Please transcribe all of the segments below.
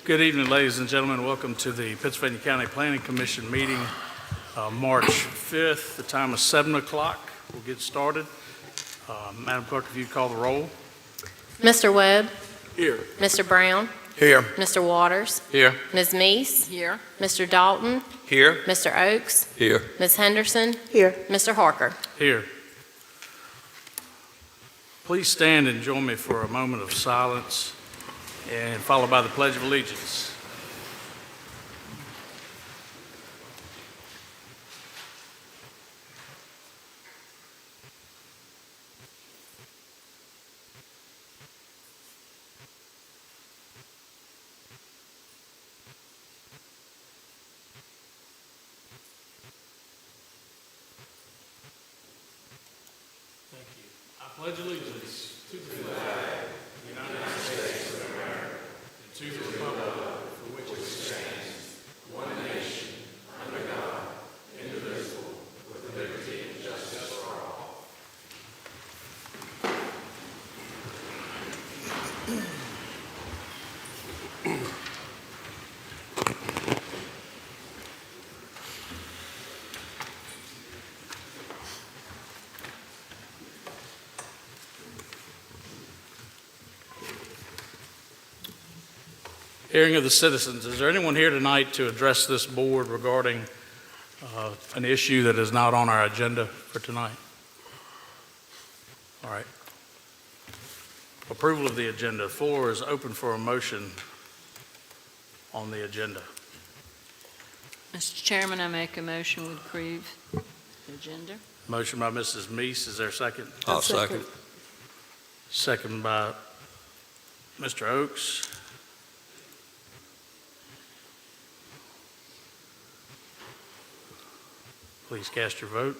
Good evening, ladies and gentlemen. Welcome to the Pennsylvania County Planning Commission meeting, March 5th. The time is 7 o'clock. We'll get started. Madam Clerk, if you call the roll. Mr. Webb? Here. Mr. Brown? Here. Mr. Waters? Here. Ms. Meese? Here. Mr. Dalton? Here. Mr. Oakes? Here. Ms. Henderson? Here. Mr. Harker? Here. Please stand and join me for a moment of silence and followed by the Pledge of Allegiance. Thank you. I pledge allegiance to the flag of the United States of America and to the republic for which it stands, one nation, under God, indivisible, with liberty and justice for all. Hearing of the citizens. Is there anyone here tonight to address this board regarding an issue that is not on our agenda for tonight? All right. Approval of the agenda. The floor is open for a motion on the agenda. Mr. Chairman, I make a motion to approve the agenda. Motion by Mrs. Meese. Is there a second? I'll second. Second by Mr. Oakes. Please cast your vote.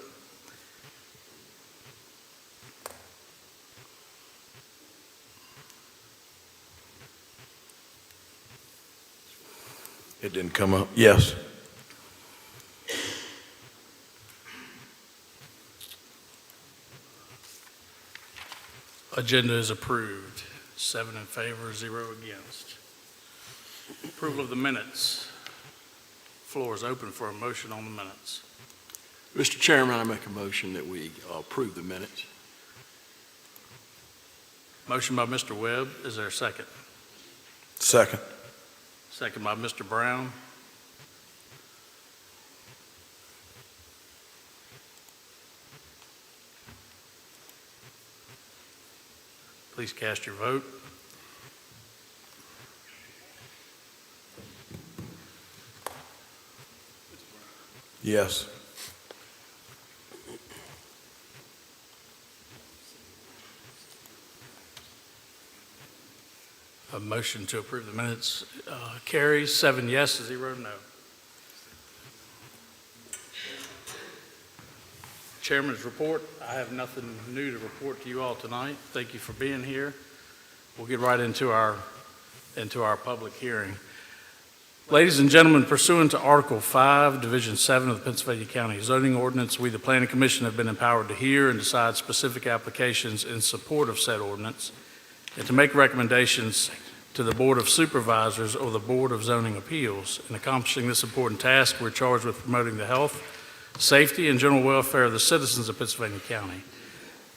It didn't come up. Yes. Agenda is approved. 7 in favor, 0 against. Approval of the minutes. Floor is open for a motion on the minutes. Mr. Chairman, I make a motion that we approve the minutes. Motion by Mr. Webb. Is there a second? Second. Second by Mr. Brown. Please cast your vote. Yes. A motion to approve the minutes carries 7 yes, 0 no. Chairman's report. I have nothing new to report to you all tonight. Thank you for being here. We'll get right into our public hearing. Ladies and gentlemen, pursuant to Article 5, Division 7 of the Pennsylvania County Zoning Ordinance, we, the Planning Commission, have been empowered to hear and decide specific applications in support of said ordinance and to make recommendations to the Board of Supervisors or the Board of Zoning Appeals. In accomplishing this important task, we're charged with promoting the health, safety, and general welfare of the citizens of Pennsylvania County.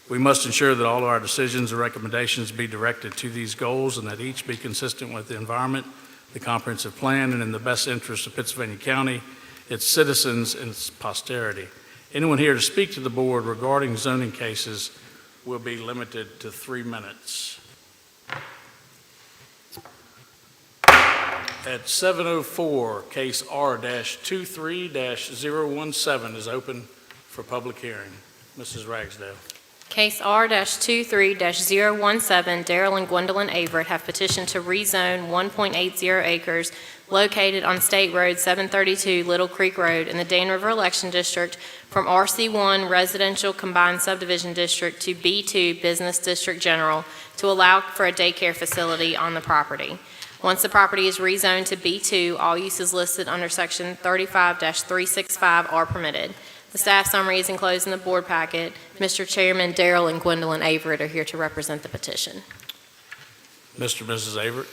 We must ensure that all of our decisions and recommendations be directed to these goals and that each be consistent with the environment, the comprehensive plan, and in the best interest of Pennsylvania County, its citizens, and its posterity. Anyone here to speak to the board regarding zoning cases will be limited to 3 minutes. At 7:04, case R-23-017 is open for public hearing. Mrs. Ragsdale. Case R-23-017, Darrell and Gwendolyn Averett have petitioned to rezone 1.80 acres located on State Road 732 Little Creek Road in the Dan River Election District from RC1 Residential Combined Subdivision District to B2 Business District General to allow for a daycare facility on the property. Once the property is rezoned to B2, all uses listed under Section 35-365 are permitted. The staff summary is enclosed in the board packet. Mr. Chairman, Darrell and Gwendolyn Averett are here to represent the petition. Mr. and Mrs. Averett.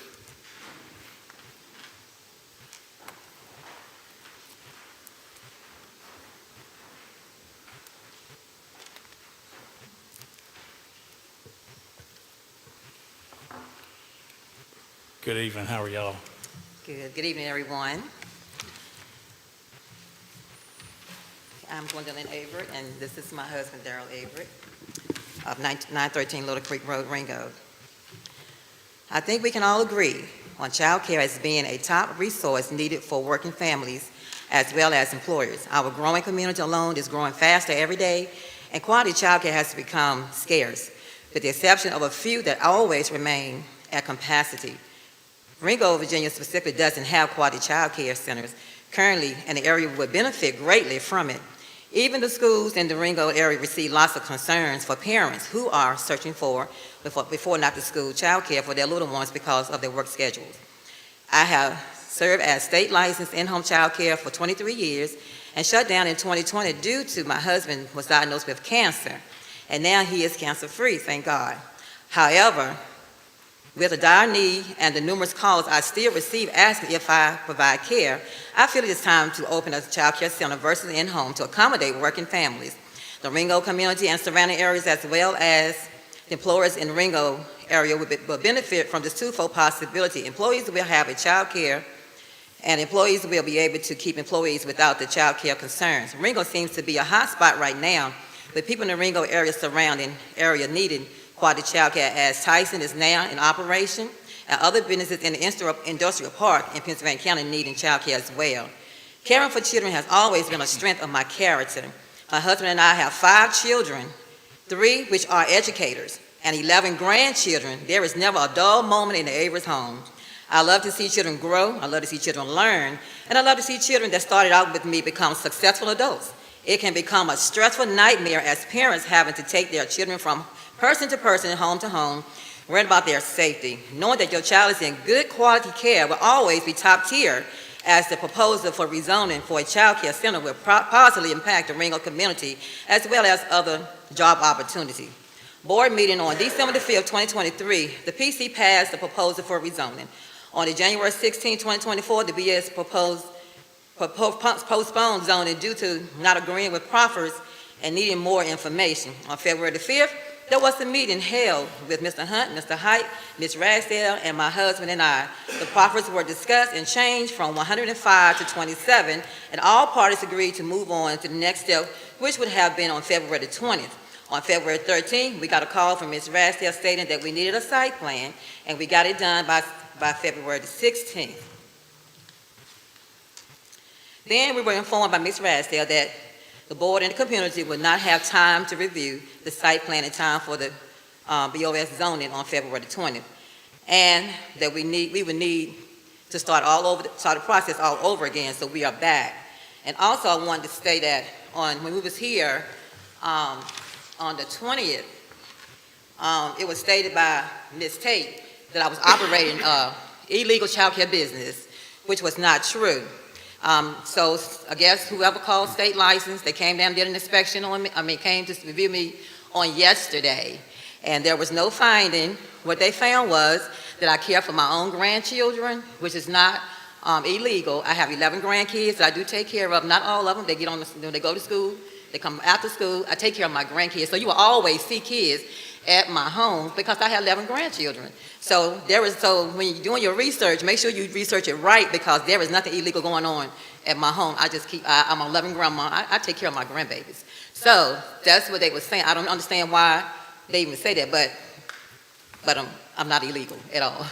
Good evening. How are y'all? Good evening, everyone. I'm Gwendolyn Averett, and this is my husband, Darrell Averett, of 913 Little Creek Road, Ringo. I think we can all agree on child care as being a top resource needed for working families as well as employers. Our growing community alone is growing faster every day, and quality child care has become scarce, with the exception of a few that always remain at capacity. Ringo, Virginia specifically doesn't have quality child care centers currently, and the area would benefit greatly from it. Even the schools in the Ringo area receive lots of concerns for parents who are searching for before and after school child care for their little ones because of their work schedules. I have served as state licensed in-home child care for 23 years and shut down in 2020 due to my husband was diagnosed with cancer, and now he is cancer-free, thank God. However, with a dire need and the numerous calls I still receive asking if I provide care, I feel it is time to open a child care center versus in-home to accommodate working families. The Ringo community and surrounding areas, as well as the employers in the Ringo area, will benefit from this twofold possibility. Employees will have a child care, and employees will be able to keep employees without the child care concerns. Ringo seems to be a hot spot right now, with people in the Ringo area surrounding area needing quality child care, as Tyson is now in operation, and other businesses in the industrial park in Pennsylvania County needing child care as well. Caring for children has always been a strength of my character. My husband and I have 5 children, 3 which are educators, and 11 grandchildren. There is never a dull moment in the Averett home. I love to see children grow, I love to see children learn, and I love to see children that started out with me become successful adults. It can become a stressful nightmare as parents having to take their children from person to person and home to home, worried about their safety. Knowing that your child is in good quality care will always be top tier, as the proposal for rezoning for a child care center will positively impact the Ringo community as well as other job opportunities. Board meeting on December the 5th, 2023, the PC passed the proposal for rezoning. On the January 16, 2024, the BS postponed zoning due to not agreeing with proffers and needing more information. On February the 5th, there was a meeting held with Mr. Hunt, Mr. Height, Ms. Ragsdale, and my husband and I. The proffers were discussed and changed from 105 to 27, and all parties agreed to move on to the next step, which would have been on February the 20th. On February 13th, we got a call from Ms. Ragsdale stating that we needed a site plan, and we got it done by February the 16th. Then we were informed by Ms. Ragsdale that the board and the community would not have time to review the site plan in time for the BOS zoning on February the 20th, and that we would need to start the process all over again, so we are back. And also I wanted to say that when we was here on the 20th, it was stated by Ms. Tate that I was operating illegal child care business, which was not true. So I guess whoever called state license, they came down and did an inspection on me, came to review me on yesterday, and there was no finding. What they found was that I care for my own grandchildren, which is not illegal. I have 11 grandkids that I do take care of, not all of them. They get on when they go to school, they come after school, I take care of my grandkids. So you will always see kids at my home because I have 11 grandchildren. So when you're doing your research, make sure you research it right, because there is nothing illegal going on at my home. I'm an 11 grandma. I take care of my grandbabies. So that's what they were saying. I don't understand why they even say that, but I'm not illegal at all.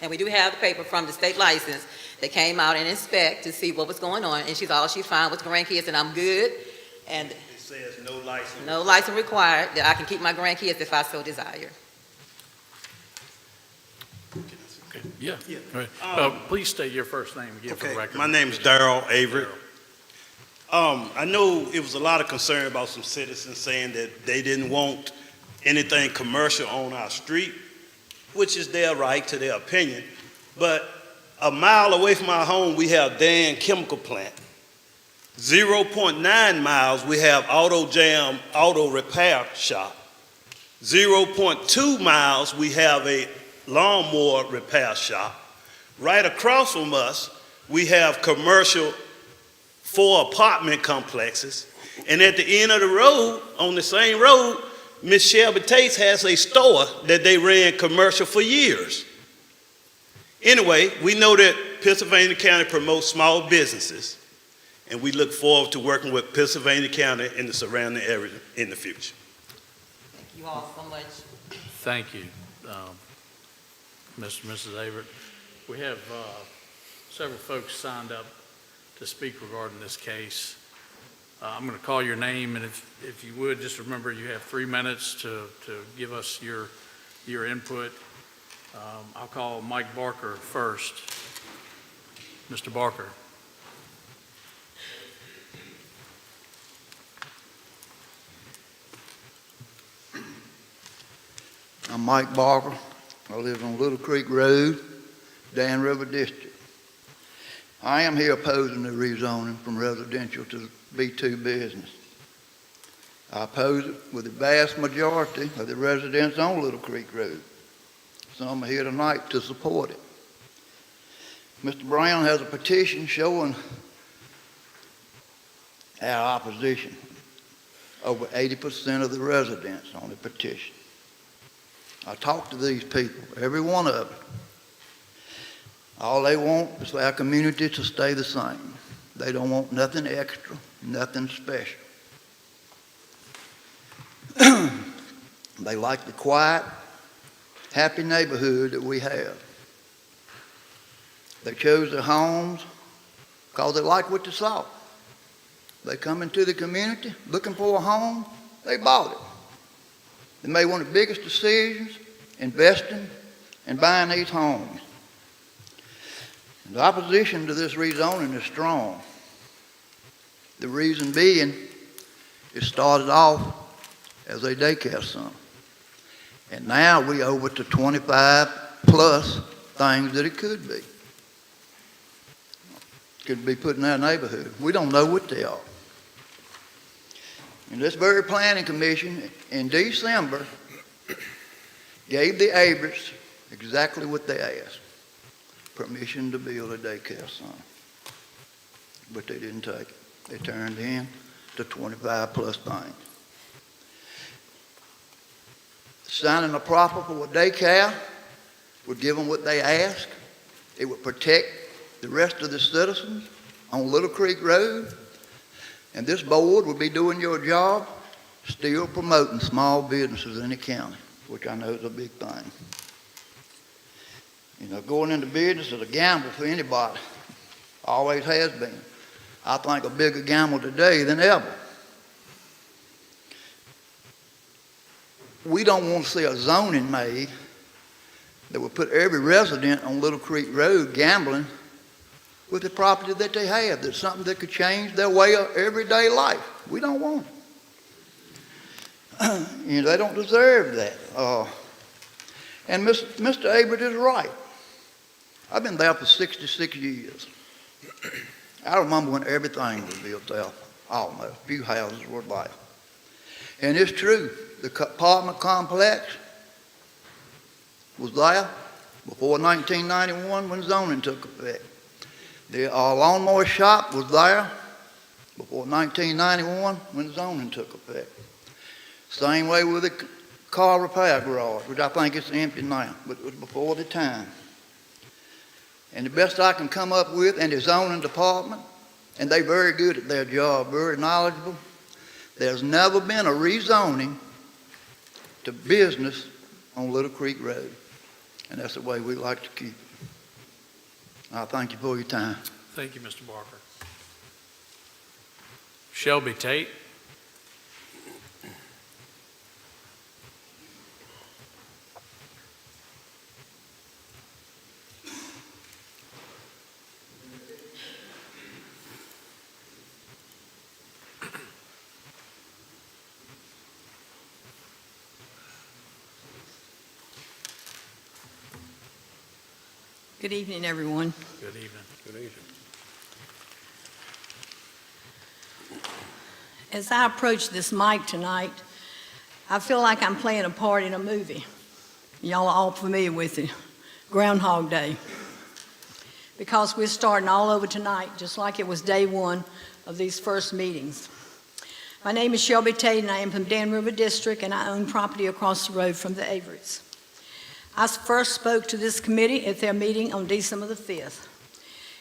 And we do have the paper from the state license. They came out and inspect to see what was going on, and she found was grandkids, and I'm good. And says no license. No license required, that I can keep my grandkids if I so desire. Okay. Yeah. All right. Please state your first name again for the record. My name is Darrell Averett. I know it was a lot of concern about some citizens saying that they didn't want anything commercial on our street, which is their right to their opinion. But a mile away from our home, we have Dan Chemical Plant. 0.9 miles, we have Auto Jam Auto Repair Shop. 0.2 miles, we have a lawnmower repair shop. Right across from us, we have commercial 4 apartment complexes. And at the end of the road, on the same road, Miss Shelby Tates has a store that they ran commercial for years. Anyway, we know that Pennsylvania County promotes small businesses, and we look forward to working with Pennsylvania County and the surrounding area in the future. Thank you all so much. Thank you, Mr. and Mrs. Averitt. We have several folks signed up to speak regarding this case. I'm going to call your name, and if you would, just remember you have 3 minutes to give us your input. I'll call Mike Barker first. Mr. Barker. I'm Mike Barker. I live on Little Creek Road, Dan River District. I am here opposing the rezoning from residential to B2 business. I oppose it with the vast majority of the residents on Little Creek Road. Some are here tonight to support it. Mr. Brown has a petition showing our opposition. Over 80% of the residents on the petition. I talked to these people, every one of them. All they want is for our community to stay the same. They don't want nothing extra, nothing special. They like the quiet, happy neighborhood that we have. They chose their homes because they like what they saw. They come into the community looking for a home, they bought it. They made one of the biggest decisions, investing and buying these homes. The opposition to this rezoning is strong. The reason being, it started off as a daycare center. And now we over to 25 plus things that it could be. Could be put in our neighborhood. We don't know what they are. And this very planning commission in December gave the Averitts exactly what they asked. Permission to build a daycare center. But they didn't take it. They turned in to 25 plus things. Signing a proffer for a daycare would give them what they asked. It would protect the rest of the citizens on Little Creek Road. And this board would be doing your job, still promoting small businesses in the county, which I know is a big thing. You know, going into business is a gamble for anybody. Always has been. I think a bigger gamble today than ever. We don't want to see a zoning made that would put every resident on Little Creek Road gambling with the property that they have. That's something that could change their way of everyday life. We don't want it. You know, they don't deserve that. And Mr. Averitt is right. I've been there for 66 years. I remember when everything was built there, almost. Few houses were there. And it's true. The apartment complex was there before 1991 when zoning took effect. The lawnmower shop was there before 1991 when zoning took effect. Same way with the car repair garage, which I think is empty now, but it was before the time. And the best I can come up with in the zoning department, and they're very good at their job, very knowledgeable, there's never been a rezoning to business on Little Creek Road. And that's the way we like to keep it. I thank you for your time. Thank you, Mr. Barker. Shelby Tate. Good evening, everyone. Good evening. Good evening. As I approach this mic tonight, I feel like I'm playing a part in a movie. Y'all are all familiar with it, Groundhog Day. Because we're starting all over tonight, just like it was day one of these first meetings. My name is Shelby Tate, and I am from Dan River District, and I own property across the road from the Averys. I first spoke to this committee at their meeting on December the 5th.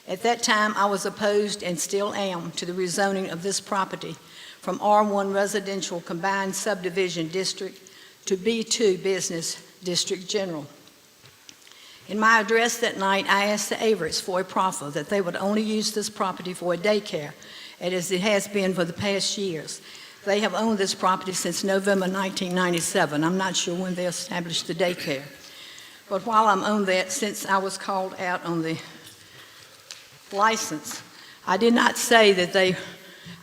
At that time, I was opposed and still am to the rezoning of this property from R1 Residential Combined Subdivision District to B2 Business District General. In my address that night, I asked the Averys for a proffer that they would only use this property for a daycare, as it has been for the past years. They have owned this property since November 1997. I'm not sure when they established the daycare. But while I'm on that, since I was called out on the license, I did not say that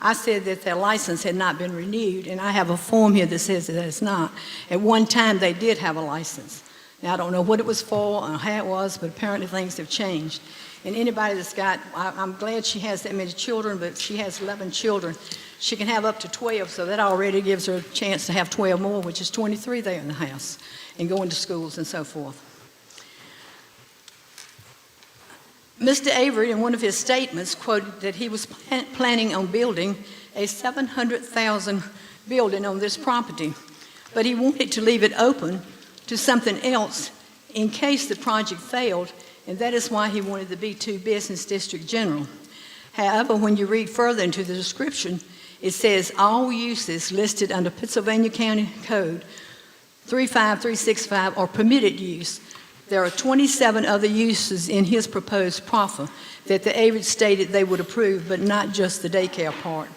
I said that their license had not been renewed, and I have a form here that says that it's not. At one time, they did have a license. Now, I don't know what it was for or how it was, but apparently things have changed. And anybody that's I'm glad she has that many children, but she has 11 children. She can have up to 12, so that already gives her a chance to have 12 more, which is 23 there in the house, and going to schools and so forth. Mr. Avery, in one of his statements, quoted that he was planning on building a $700,000 building on this property, but he wanted to leave it open to something else in case the project failed, and that is why he wanted the B2 Business District General. However, when you read further into the description, it says all uses listed under Pennsylvania County Code 35365 are permitted use. There are 27 other uses in his proposed proffer that the Averys stated they would approve, but not just the daycare part.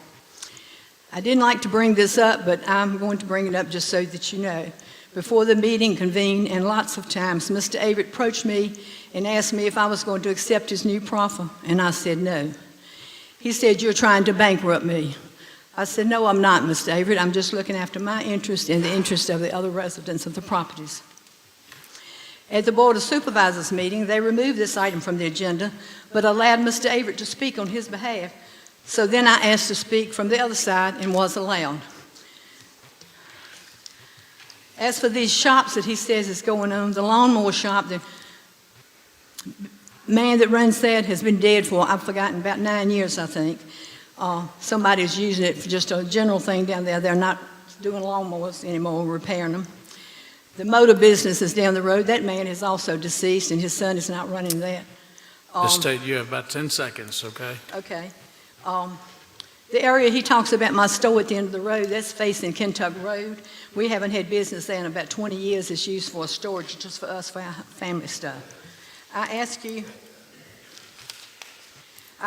I didn't like to bring this up, but I'm going to bring it up just so that you know. Before the meeting convened, and lots of times, Mr. Avery approached me and asked me if I was going to accept his new proffer, and I said no. He said, "You're trying to bankrupt me." I said, "No, I'm not, Mr. Avery. I'm just looking after my interest and the interest of the other residents of the properties." At the Board of Supervisors meeting, they removed this item from the agenda, but allowed Mr. Avery to speak on his behalf. So then I asked to speak from the other side and was allowed. As for these shops that he says is going on, the lawnmower shop, the man that runs that has been dead for, I've forgotten, about 9 years, I think. Somebody's using it for just a general thing down there. They're not doing lawnmowers anymore, repairing them. The motor business is down the road. That man is also deceased, and his son is not running that. Ms. Tate, you have about 10 seconds, okay? Okay. The area he talks about, my store at the end of the road, that's facing Kentucky Road. We haven't had business there in about 20 years. It's used for storage, just for us, for our family stuff. I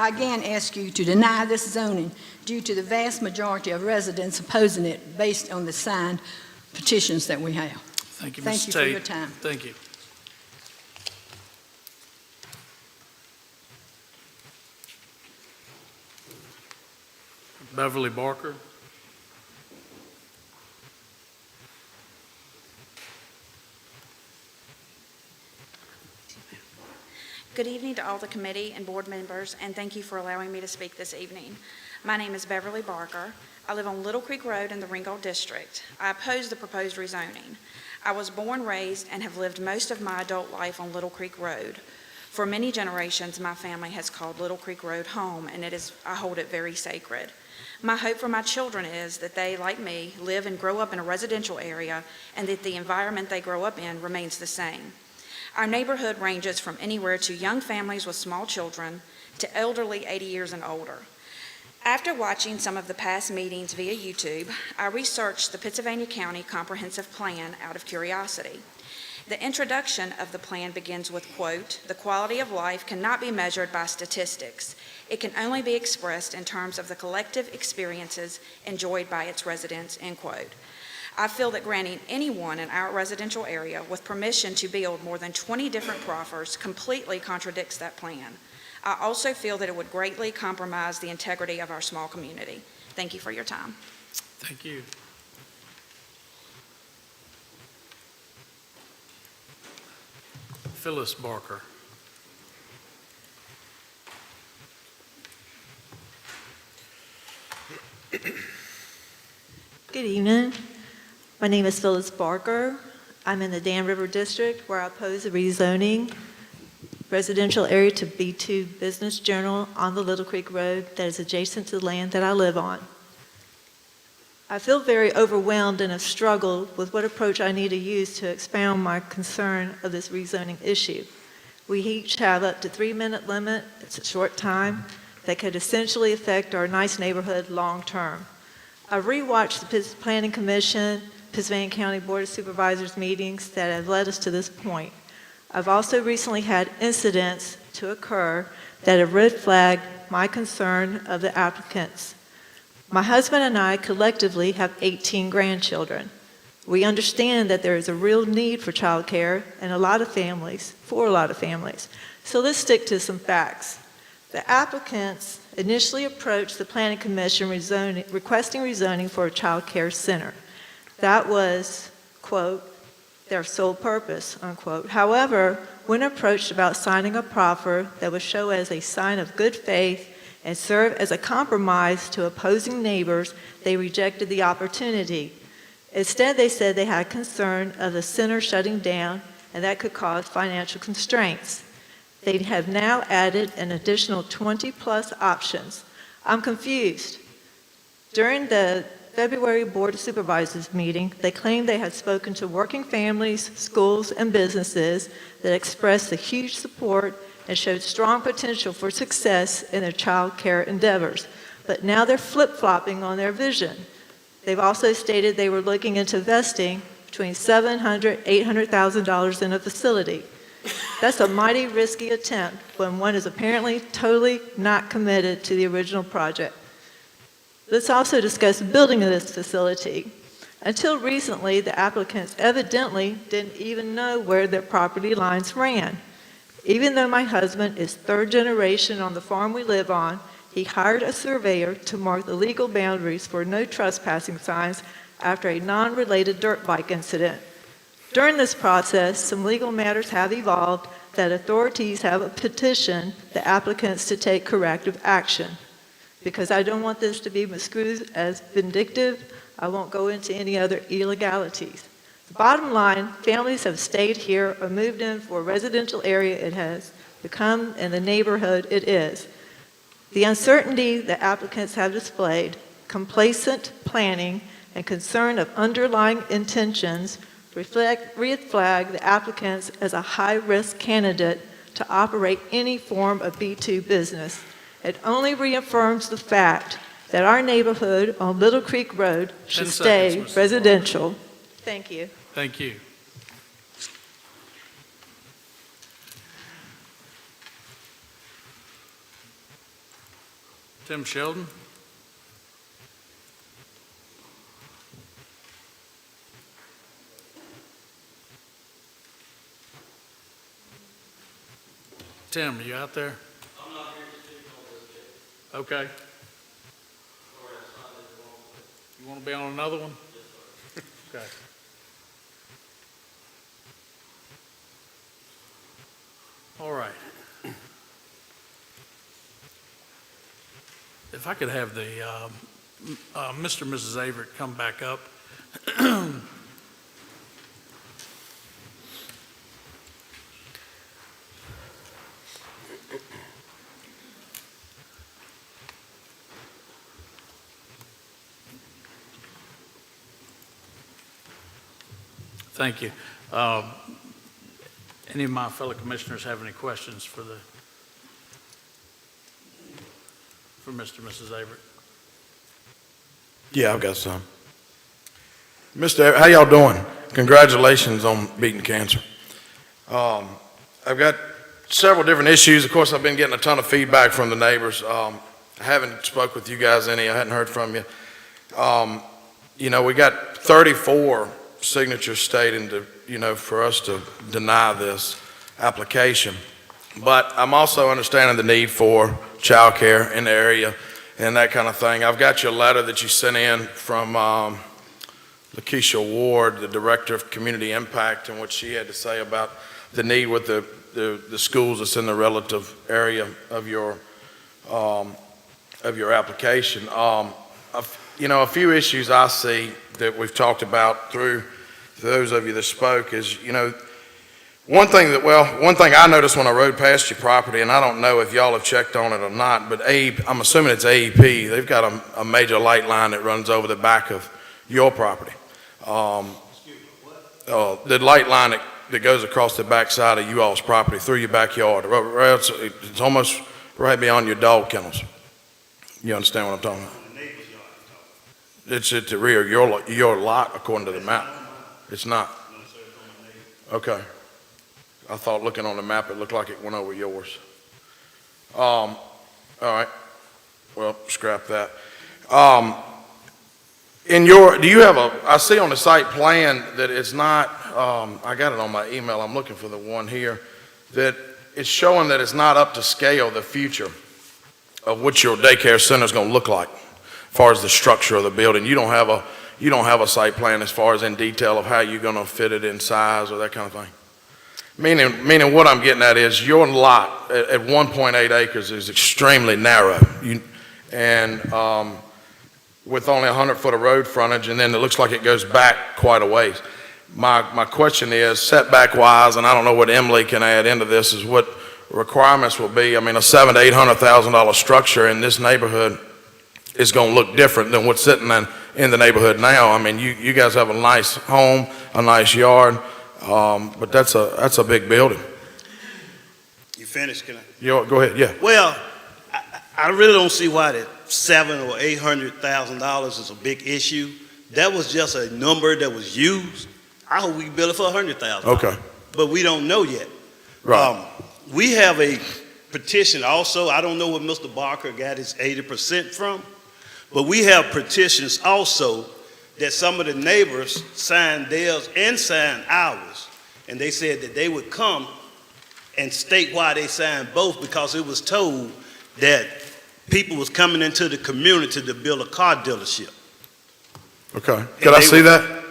again ask you to deny this zoning due to the vast majority of residents opposing it based on the signed petitions that we have. Thank you, Ms. Thank you Tate. for your time. Thank you. Beverly Barker. Good evening to all the committee and board members, and thank you for allowing me to speak this evening. My name is Beverly Barker. I live on Little Creek Road in the Ringgold District. I oppose the proposed rezoning. I was born, raised, and have lived most of my adult life on Little Creek Road. For many generations, my family has called Little Creek Road home, and I hold it very sacred. My hope for my children is that they, like me, live and grow up in a residential area, and that the environment they grow up in remains the same. Our neighborhood ranges from anywhere to young families with small children to elderly 80 years and older. After watching some of the past meetings via YouTube, I researched the Pennsylvania County Comprehensive Plan out of curiosity. The introduction of the plan begins with, quote, "The quality of life cannot be measured by statistics. It can only be expressed in terms of the collective experiences enjoyed by its residents," end quote. I feel that granting anyone in our residential area with permission to build more than 20 different proffers completely contradicts that plan. I also feel that it would greatly compromise the integrity of our small community. Thank you for your time. Thank you. Phyllis Barker. Good evening. My name is Phyllis Barker. I'm in the Dan River District, where I oppose the rezoning residential area to B2 Business General on the Little Creek Road that is adjacent to the land that I live on. I feel very overwhelmed and have struggled with what approach I need to use to expound my concern of this rezoning issue. We each have up to 3-minute limit. It's a short time that could essentially affect our nice neighborhood long-term. I've rewatched the Planning Commission, Pennsylvania County Board of Supervisors meetings that have led us to this point. I've also recently had incidents to occur that have red flagged my concern of the applicants. My husband and I collectively have 18 grandchildren. We understand that there is a real need for childcare for a lot of families. So let's stick to some facts. The applicants initially approached the Planning Commission requesting rezoning for a child care center. That was, quote, their sole purpose, unquote. However, when approached about signing a proffer that would show as a sign of good faith and serve as a compromise to opposing neighbors, they rejected the opportunity. Instead, they said they had concern of the center shutting down and that could cause financial constraints. They have now added an additional 20-plus options. I'm confused. During the February Board of Supervisors meeting, they claimed they had spoken to working families, schools, and businesses that expressed a huge support and showed strong potential for success in their child care endeavors. But now they're flip-flopping on their vision. They've also stated they were looking into investing between $700,000 and $800,000 in a facility. That's a mighty risky attempt when one is apparently totally not committed to the original project. Let's also discuss building of this facility. Until recently, the applicants evidently didn't even know where their property lines ran. Even though my husband is third generation on the farm we live on, he hired a surveyor to mark the legal boundaries for no trespassing signs after a non-related dirt bike incident. During this process, some legal matters have evolved that authorities have petitioned the applicants to take corrective action. Because I don't want this to be misconstrued as vindictive, I won't go into any other illegalities. The bottom line, families have stayed here or moved in for a residential area it has become in the neighborhood it is. The uncertainty the applicants have displayed, complacent planning, and concern of underlying intentions red flag the applicants as a high-risk candidate to operate any form of B2 business. It only reaffirms the fact that our neighborhood on Little Creek Road should 10 stay seconds, Mrs. residential. Thank you. Thank you. Tim Sheldon? Tim, are you out there? I'm not here to speak on this yet. Okay. You want to be on another one? Yes, sir. Okay. All right. If I could have the Mr. and Mrs. Averitt come back up. Thank you. Any of my fellow commissioners have any questions for Mr. and Mrs. Averitt? Yeah, I've got some. Mr. Everett, how y'all doing? Congratulations on beating cancer. I've got several different issues. Of course, I've been getting a ton of feedback from the neighbors. I haven't spoke with you guys any. I hadn't heard from you. You know, we got 34 signatures stating to, you know, for us to deny this application. But I'm also understanding the need for childcare in the area and that kind of thing. I've got your letter that you sent in from Lakeisha Ward, the Director of Community Impact, and what she had to say about the need with the schools that's in the relative area of your application. You know, a few issues I see that we've talked about through those of you that spoke is, you know, One thing I noticed when I rode past your property, and I don't know if y'all have checked on it or not, but I'm assuming it's AEP, they've got a major light line that runs over the back of your property. The light line that goes across the back side of you all's property through your backyard. It's almost right beyond your dog kennels. You understand what I'm talking about? It's at the rear of your lot, according to the map. It's not? Okay. I thought looking on the map, it looked like it went over yours. All right. Well, scrap that. Do you have I see on the site plan that it's not, I got it on my email, I'm looking for the one here, that it's showing that it's not up to scale, the future of what your daycare center is going to look like, as far as the structure of the building. You don't have a site plan as far as in detail of how you're going to fit it in size or that kind of thing. Meaning what I'm getting at is your lot at 1.8 acres is extremely narrow. With only 100 foot of road frontage, and then it looks like it goes back quite a ways. My question is, setback wise, and I don't know what Emily can add into this, is what requirements will be. I mean, a $700,000 to $800,000 structure in this neighborhood is going to look different than what's sitting in the neighborhood now. I mean, you guys have a nice home, a nice yard, but that's a big building. You finished, can I? Go ahead, yeah. Well, I really don't see why that $700,000 or $800,000 is a big issue. That was just a number that was used. I hope we can build it for $100,000. Okay. But we don't know yet. Right. We have a petition also. I don't know what Mr. Barker got his 80% from, but we have petitions also that some of the neighbors signed theirs and signed ours. And they said that they would come and state why they signed both, because it was told that people was coming into the community to build a car dealership. Okay. Could I see that?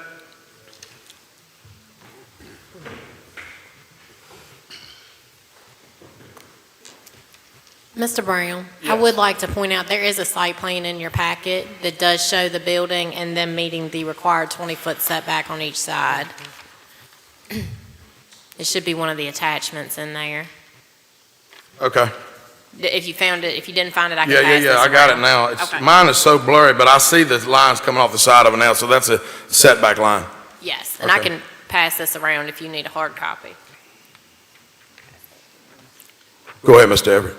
Mr. Brown, I would like to point out there is a site plan in your packet that does show the building and them meeting the required 20-foot setback on each side. It should be one of the attachments in there. Okay. If you found it, if you didn't find it, I can pass this I got it around. now. Okay. Mine is so blurry, but I see the lines coming off the side of it now, so that's a setback line. Yes, and I Okay. can pass this around if you need a hard copy. Go ahead, Mr. Everett.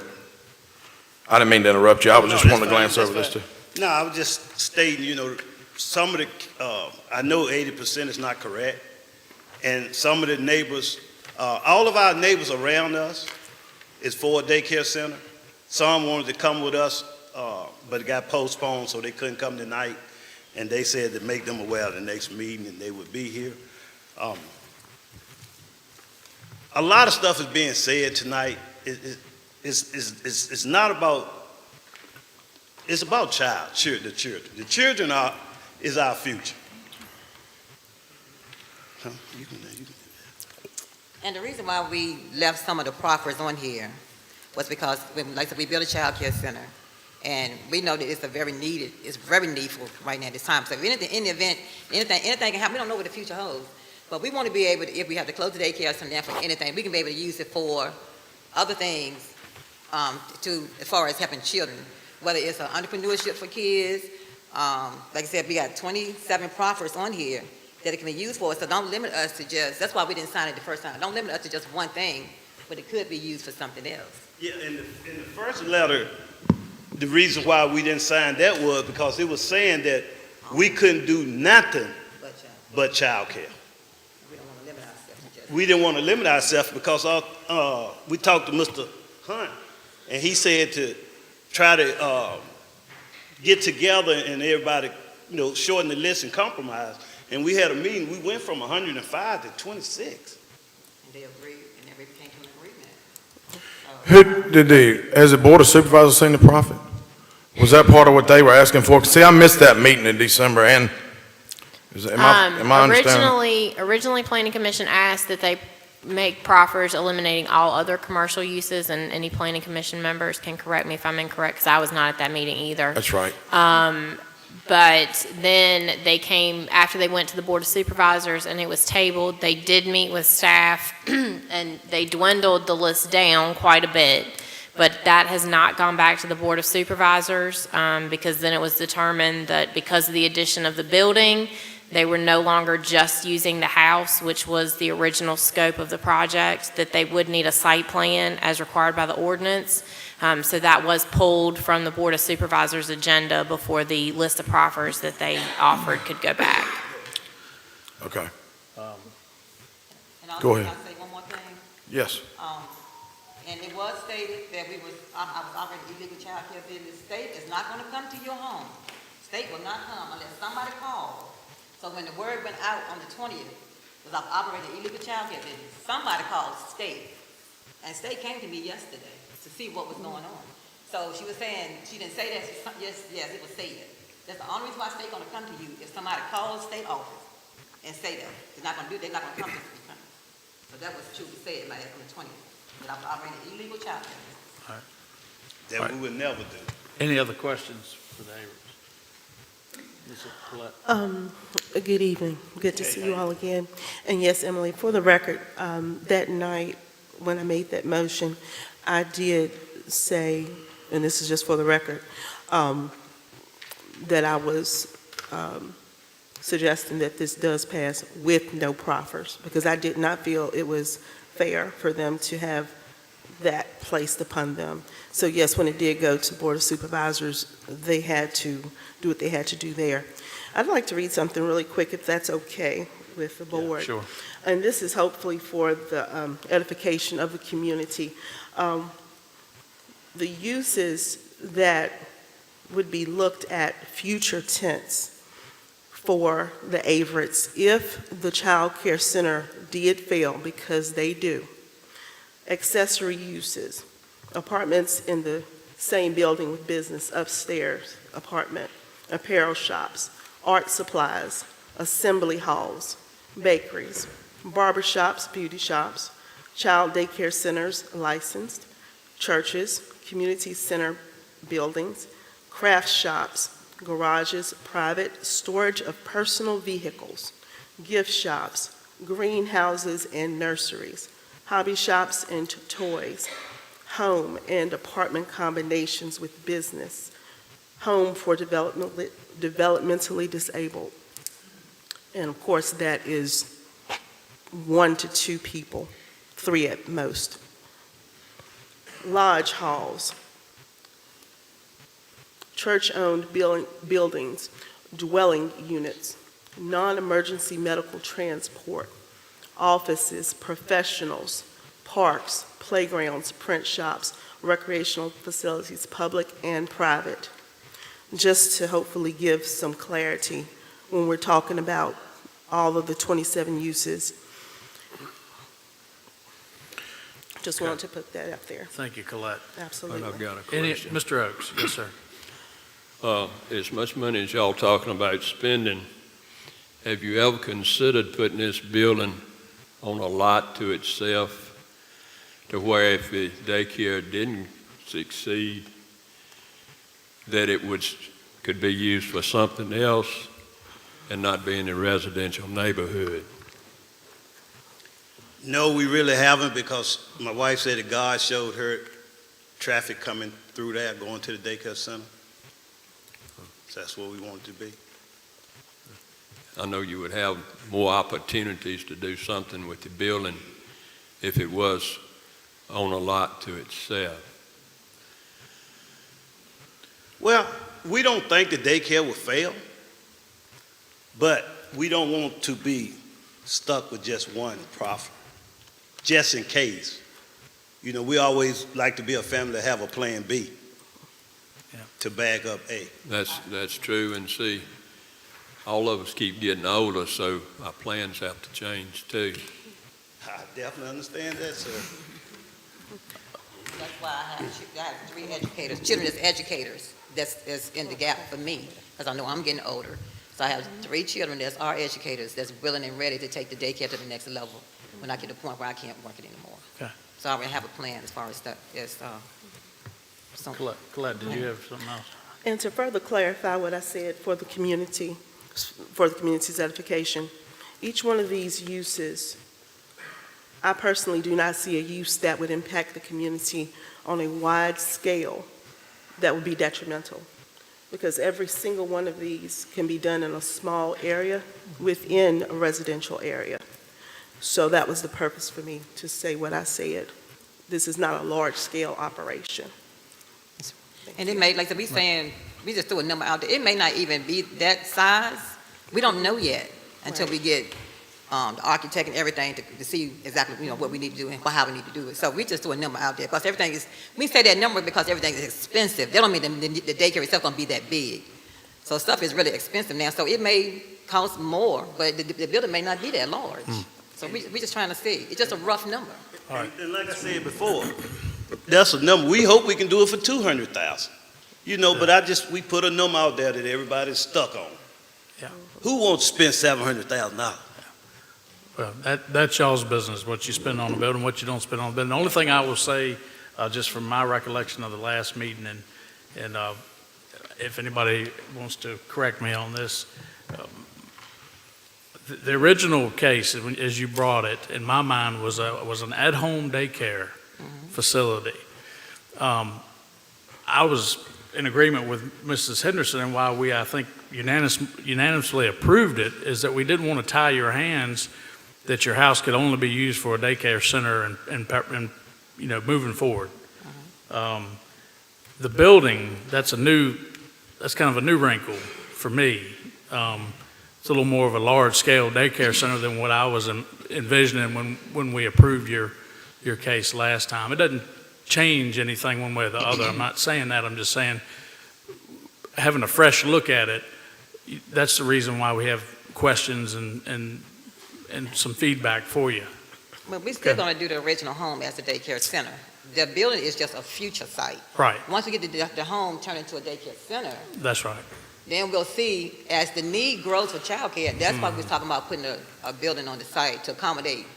I didn't mean to interrupt you. I was just wanting to glance over this too. No, I was just stating, some of the, I know 80% is not correct. And some of the neighbors, all of our neighbors around us is for a daycare center. Some wanted to come with us, but it got postponed, so they couldn't come tonight. And they said to make them aware of the next meeting and they would be here. A lot of stuff is being said tonight. It's not about, it's about the children. The children is our future. Huh? You can. And the reason why we left some of the proffers on here was because, like I said, we built a child care center, and we know that it's very needful right now at this time. So if anything, in the event, anything can happen. We don't know what the future holds, but we want to be able to, if we have to close the daycare center down for anything, we can be able to use it for other things, as far as helping children, whether it's an entrepreneurship for kids. Like I said, we got 27 proffers on here that it can be used for, so don't limit us to just, that's why we didn't sign it the first time. Don't limit us to just one thing, but it could be used for something else. Yeah, in the first letter, the reason why we didn't sign that was because it was saying that we couldn't do nothing but child care. We don't want to limit ourselves to just. We didn't want to limit ourselves because we talked to Mr. Hunt, and he said to try to get together and everybody, shorten the list and compromise. And we had a meeting. We went from 105 to 26. And they agreed, and then we came to an agreement. Has the Board of Supervisors seen the profit? Was that part of what they were asking for? See, I missed that meeting in December, and am I understanding? Originally, Planning Commission asked that they make proffers eliminating all other commercial uses, and any Planning Commission members can correct me if I'm incorrect, because I was not at that meeting either. That's right. But then they came, after they went to the Board of Supervisors and it was tabled, they did meet with staff and they dwindled the list down quite a bit. But that has not gone back to the Board of Supervisors because then it was determined that because of the addition of the building, they were no longer just using the house, which was the original scope of the project, that they would need a site plan as required by the ordinance. So that was pulled from the Board of Supervisors agenda before the list of proffers that they offered could go back. Okay, And also, Go ahead. can I say one more thing? yes. And it was stated that I was operating illegal child care business. State is not gonna come to your home. State will not come unless somebody calls. So when the word went out on the 20th, was I was operating illegal child care business, somebody called state. And state came to me yesterday to see what was going on. So she was saying, she didn't say that, yes, it was said. That's the only reason why state gonna come to you, if somebody calls state office and say that. They're not gonna come to you. So that was truly said last on the 20th. That I was operating illegal child care. That we would never do. Any other questions for the Average? Ms. Collette? Good evening. Good to see you all again. And yes, Emily, for the record, that night when I made that motion, I did say, and this is just for the record, that I was suggesting that this does pass with no proffers, because I did not feel it was fair for them to have that placed upon them. So yes, when it did go to the Board of Supervisors, they had to do what they had to do there. I'd like to read something really quick, if that's okay with the board. Yeah, sure. And this is hopefully for the edification of the community. The uses that would be looked at future tense for the Averets if the child care center did fail, because they do. Accessory uses, apartments in the same building with business upstairs, apartment, apparel shops, art supplies, assembly halls, bakeries, barbershops, beauty shops, child daycare centers licensed, churches, community center buildings, craft shops, garages, private storage of personal vehicles, gift shops, greenhouses and nurseries, hobby shops and toys, home and apartment combinations with business, home for developmentally disabled. And of course, that is 1 to 2 people, 3 at most. Lodge halls, church-owned buildings, dwelling units, non-emergency medical transport, offices, professionals, parks, playgrounds, print shops, recreational facilities, public and private. Just to hopefully give some clarity when we're talking about all of the 27 uses. Just wanted to put that up there. Thank you, Colette. Absolutely. And I've got a Any, question. Mr. Oakes? Yes, sir. As much money as y'all talking about spending, have you ever considered putting this building on a lot to itself, to where if the daycare didn't succeed, that it could be used for something else and not be in a residential neighborhood? No, we really haven't, because my wife said that God showed her traffic coming through there, going to the daycare center. So that's where we want it to be. I know you would have more opportunities to do something with the building if it was on a lot to itself. Well, we don't think the daycare will fail, but we don't want to be stuck with just one profit, just in case. You know, we always like to be a family that have a plan B to back up A. That's true, and see, all of us keep getting older, so our plans have to change too. I definitely understand that, sir. That's why I have 3 educators, children as educators, that's in the gap for me, because I know I'm getting older. So I have 3 children that are educators that's willing and ready to take the daycare to the next level when I get to the point where I can't work it anymore. Okay. So I already have a plan as far as that. Colette, did you have something else? And to further clarify what I said for the community's edification, each one of these uses, I personally do not see a use that would impact the community on a wide scale that would be detrimental, because every single one of these can be done in a small area within a residential area. So that was the purpose for me to say what I said. This is not a large-scale operation. And it may, like we saying, we just threw a number out there. It may not even be that size. We don't know yet until we get the architect and everything to see exactly, what we need to do and how we need to do it. So we just threw a number out there because everything is, we say that number because everything is expensive. That don't mean the daycare itself gonna be that big. So stuff is really expensive now. So it may cost more, but the building may not be that large. So we just trying to see. It's just a rough number. All right. And like I said before, that's a number. We hope we can do it for 200,000. But we put a number out there that everybody's stuck on. Yeah. Who wants to spend $700,000? Well, that's y'all's business, what you spend on the building, what you don't spend on the building. The only thing I will say, just from my recollection of the last meeting, and if anybody wants to correct me on this, the original case, as you brought it, in my mind, was an at-home daycare facility. I was in agreement with Mrs. Henderson, and why we, I think, unanimously approved it, is that we didn't want to tie your hands that your house could only be used for a daycare center and moving forward. The building, that's kind of a new wrinkle for me. It's a little more of a large-scale daycare center than what I was envisioning when we approved your case last time. It doesn't change anything one way or the other. I'm not saying that. I'm just saying having a fresh look at it, that's the reason why we have questions and some feedback for you. But we're still going to do the original home as a daycare center. The building is just a future site. Right. Once we get the home turned into a daycare center, That's right. then we'll see as the need grows for childcare. That's why we're talking about putting a building on the site to accommodate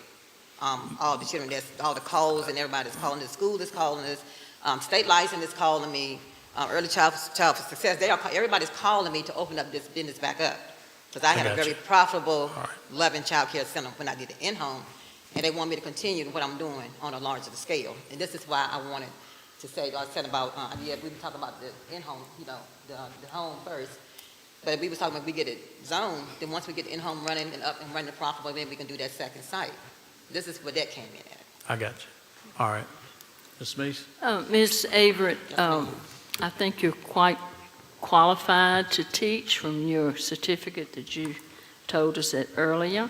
all the children. That's all the calls and everybody that's calling. The school is calling us. State license is calling me. Early child success. Everybody's calling me to open up this business back up because I had a very profitable, loving child care center when I did the in-home, and they want me to continue what I'm doing on a larger scale. And this is why I wanted to say, I said about, we were talking about the in-home, the home first. But we were talking about we get it zoned, then once we get the in-home running and up and running profitable, then we can do that second site. This is where that came in at. I got you. All right. Ms. Meese? Ms. Averett, I think you're quite qualified to teach from your certificate that you told us that earlier.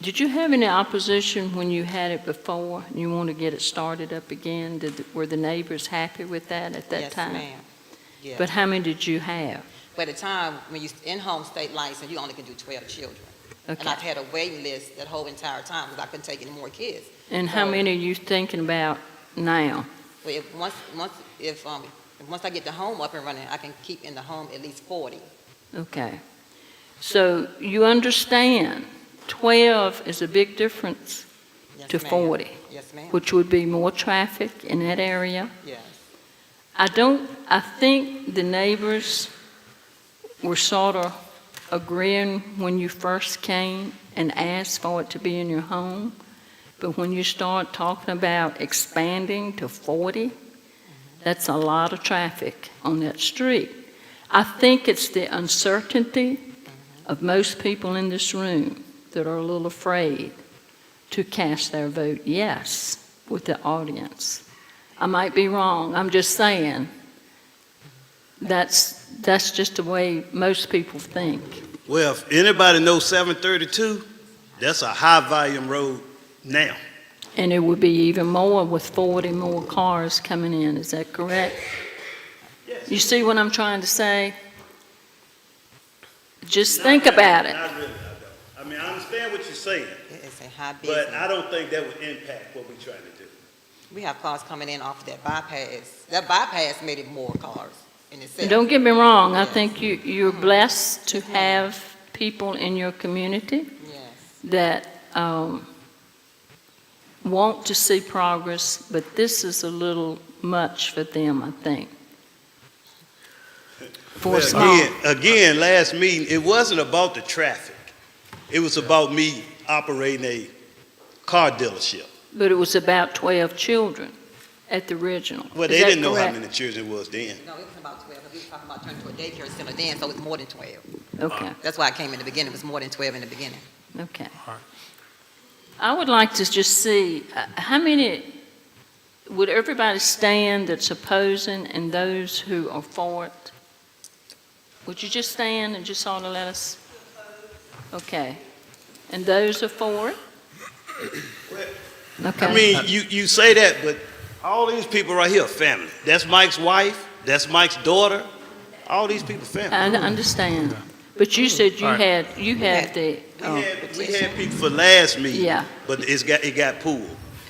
Did you have any opposition when you had it before and you want to get it started up again? Were the neighbors happy with that at that time? Yes, ma'am. Yes. But how many did you have? By the time when you in-home state license, you only can do 12 children. Okay. And I've had a waiting list that whole entire time because I couldn't take any more kids. And how many are you thinking about now? Well, once I get the home up and running, I can keep in the home at least 40. Okay. So you understand 12 is a big difference Yes, to ma'am. 40, Yes, ma'am. which would be more traffic in that area. Yes. I think the neighbors were sort of agreeing when you first came and asked for it to be in your home. But when you start talking about expanding to 40, that's a lot of traffic on that street. I think it's the uncertainty of most people in this room that are a little afraid to cast their vote yes with the audience. I might be wrong. I'm just saying that's just the way most people think. Well, if anybody knows 732, that's a high-volume road now. And it would be even more with 40 more cars coming in. Is that correct? Yes. You see what I'm trying to say? Just think about it. Not really, I don't. I mean, I understand what you're saying, It's a high business. but I don't think that would impact what we're trying to do. We have cars coming in off of that bypass. That bypass made it more cars in itself. And don't get me wrong, I Yes. think you're blessed to have people in your community Yes. that want to see progress, but this is a little much for them, I think. for small. Again, last meeting, it wasn't about the traffic. It was about me operating a car dealership. But it was about 12 children at the original. Well, Is they that didn't know how correct? many children it was then. No, it was about 12, but we were talking about turning to a daycare center then, so it's more than 12. Okay, That's why I came in the beginning, it was more than 12 in the beginning. okay. All right. I would like to just see, how many, would everybody stand that's opposing and those who are for it? Would you just stand and just sort of let us? Okay. And those are for it? Okay. I mean, you say that, but all these people right here are family. That's Mike's wife, that's Mike's daughter, all these people family. I understand. But you said you All right. had the, We had people for last meeting, yeah, but it got pulled.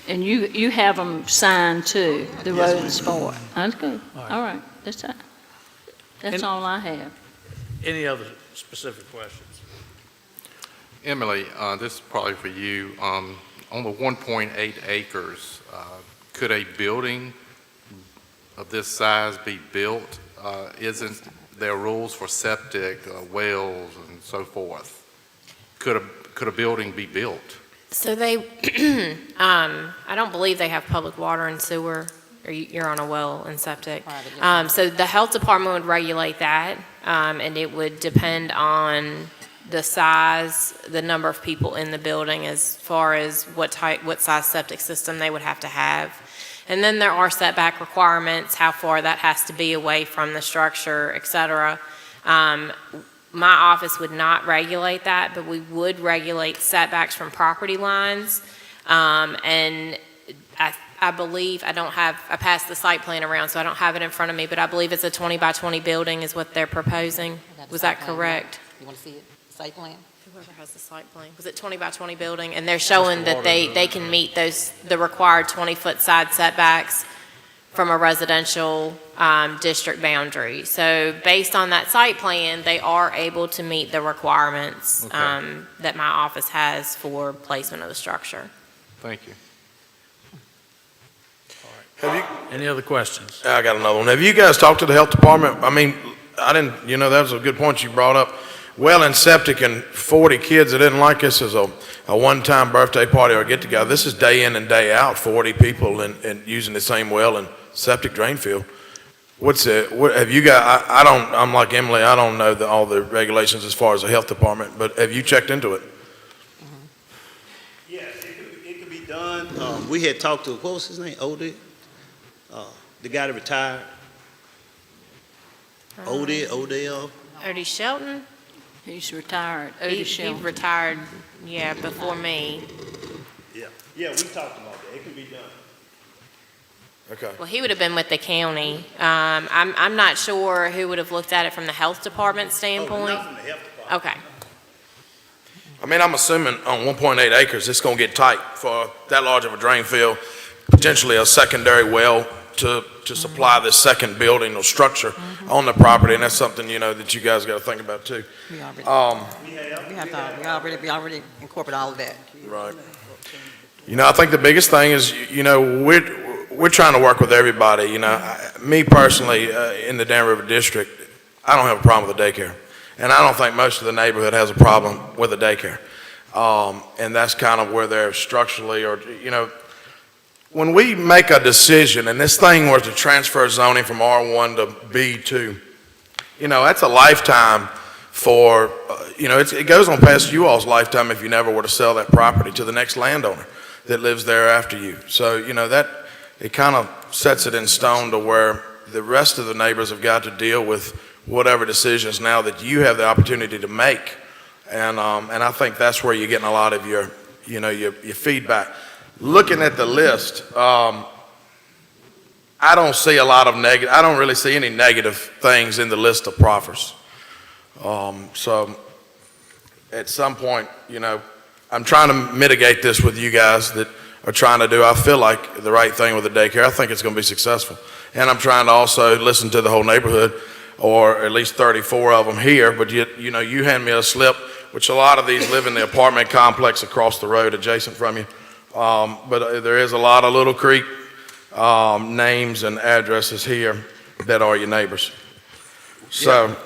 and you have them signed too, the Yes, road is for it. That's good. All right. All right, that's it. That's And- all I have. Any other specific questions? Emily, this is probably for you. On the 1.8 acres, could a building of this size be built? Isn't there rules for septic, wells, and so forth? Could a building be built? So they, I don't believe they have public water and sewer, or you're on a well and septic. So the health department would regulate that, and it would depend on the size, the number of people in the building as far as what size septic system they would have to have. And then there are setback requirements, how far that has to be away from the structure, et cetera. My office would not regulate that, but we would regulate setbacks from property lines. And I believe, I passed the site plan around, so I don't have it in front of me, but I believe it's a 20 by 20 building is what they're proposing. Was that correct? You want to see it, site plan? Whoever has the site plan. Was it 20 by 20 building? And they're showing that they can meet the required 20-foot side setbacks from a residential district boundary. So based on that site plan, they are able to meet the requirements that my office has for placement of the structure. Thank you. Any other questions? I got another one. Have you guys talked to the health department? I mean, that was a good point you brought up. Well and septic and 40 kids that didn't like this as a one-time birthday party or get-together. This is day in and day out, 40 people and using the same well and septic drain field. What have you got? I'm like Emily, I don't know all the regulations as far as the health department, but have you checked into it? Yes, it could be done. We had talked to, what was his name, Odie? The guy that retired. Odell. Odie Shelton? He's retired. He Odie Shelton. retired, before me. Yeah, we talked about that. It can be done. Okay. Well, he would have been with the county. I'm not sure who would have looked at it from the health department standpoint. Not from the health department. Okay. I mean, I'm assuming on 1.8 acres, it's going to get tight for that large of a drain field, potentially a secondary well to supply this second building or structure on the property, and that's something, that you guys got to think about too. We already incorporate all of that. Right. I think the biggest thing is, we're trying to work with everybody. Me personally, in the Dan River District, I don't have a problem with the daycare. And I don't think most of the neighborhood has a problem with the daycare. And that's kind of where they're structurally, when we make a decision, and this thing was to transfer zoning from R1 to B2, that's a lifetime for, it goes on past you all's lifetime if you never were to sell that property to the next landowner that lives there after you. So, it kind of sets it in stone to where the rest of the neighbors have got to deal with whatever decisions now that you have the opportunity to make. And I think that's where you're getting a lot of your feedback. Looking at the list, I don't see a lot of negative, I don't really see any negative things in the list of proffers. So at some point, I'm trying to mitigate this with you guys that are trying to do, I feel like, the right thing with the daycare. I think it's going to be successful. And I'm trying to also listen to the whole neighborhood, or at least 34 of them here, but you hand me a slip, which a lot of these live in the apartment complex across the road adjacent from you. But there is a lot of Little Creek names and addresses here that are your neighbors. So,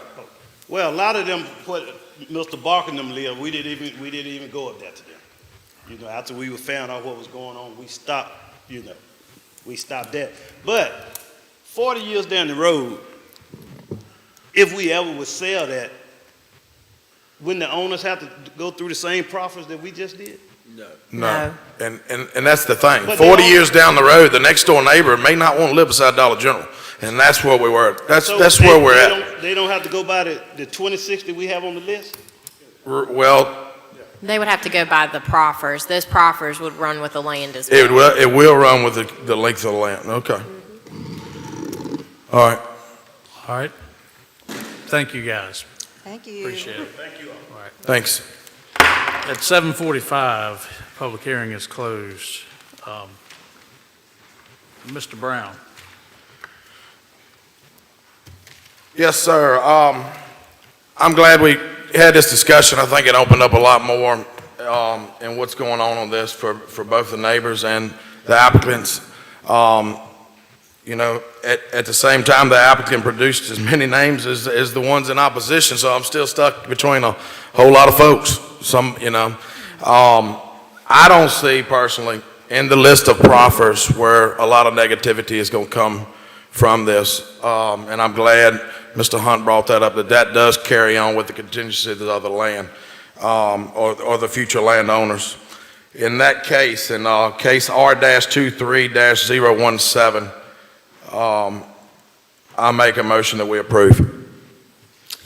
Well, a lot of them, what Mr. Barker and them live, we didn't even go up there to them. You know, after we found out what was going on, we stopped, we stopped that. But 40 years down the road, if we ever would sell that, wouldn't the owners have to go through the same process that we just did? no. And that's the thing. But 40 they years down the road, the next door neighbor may not want to live beside Dollar General. And that's where we were. That's where we're at. They don't have to go by the 2060 we have on the list? Well, They would have to go by the proffers. Those proffers would run with the land as well. it will run with the length of the land. Okay. All right. All right. Thank you, guys. Thank you. Appreciate it. Thank you all. All right. Thanks. At 7:45, public hearing is closed. Mr. Brown. Yes, sir. I'm glad we had this discussion. I think it opened up a lot more in what's going on this for both the neighbors and the applicants. You know, at the same time, the applicant produced as many names as the ones in opposition, so I'm still stuck between a whole lot of folks. I don't see personally in the list of proffers where a lot of negativity is going to come from this, and I'm glad Mr. Hunt brought that up, that does carry on with the contingency of the other land, or the future landowners. In that case, in case R-23-017, I make a motion that we approve.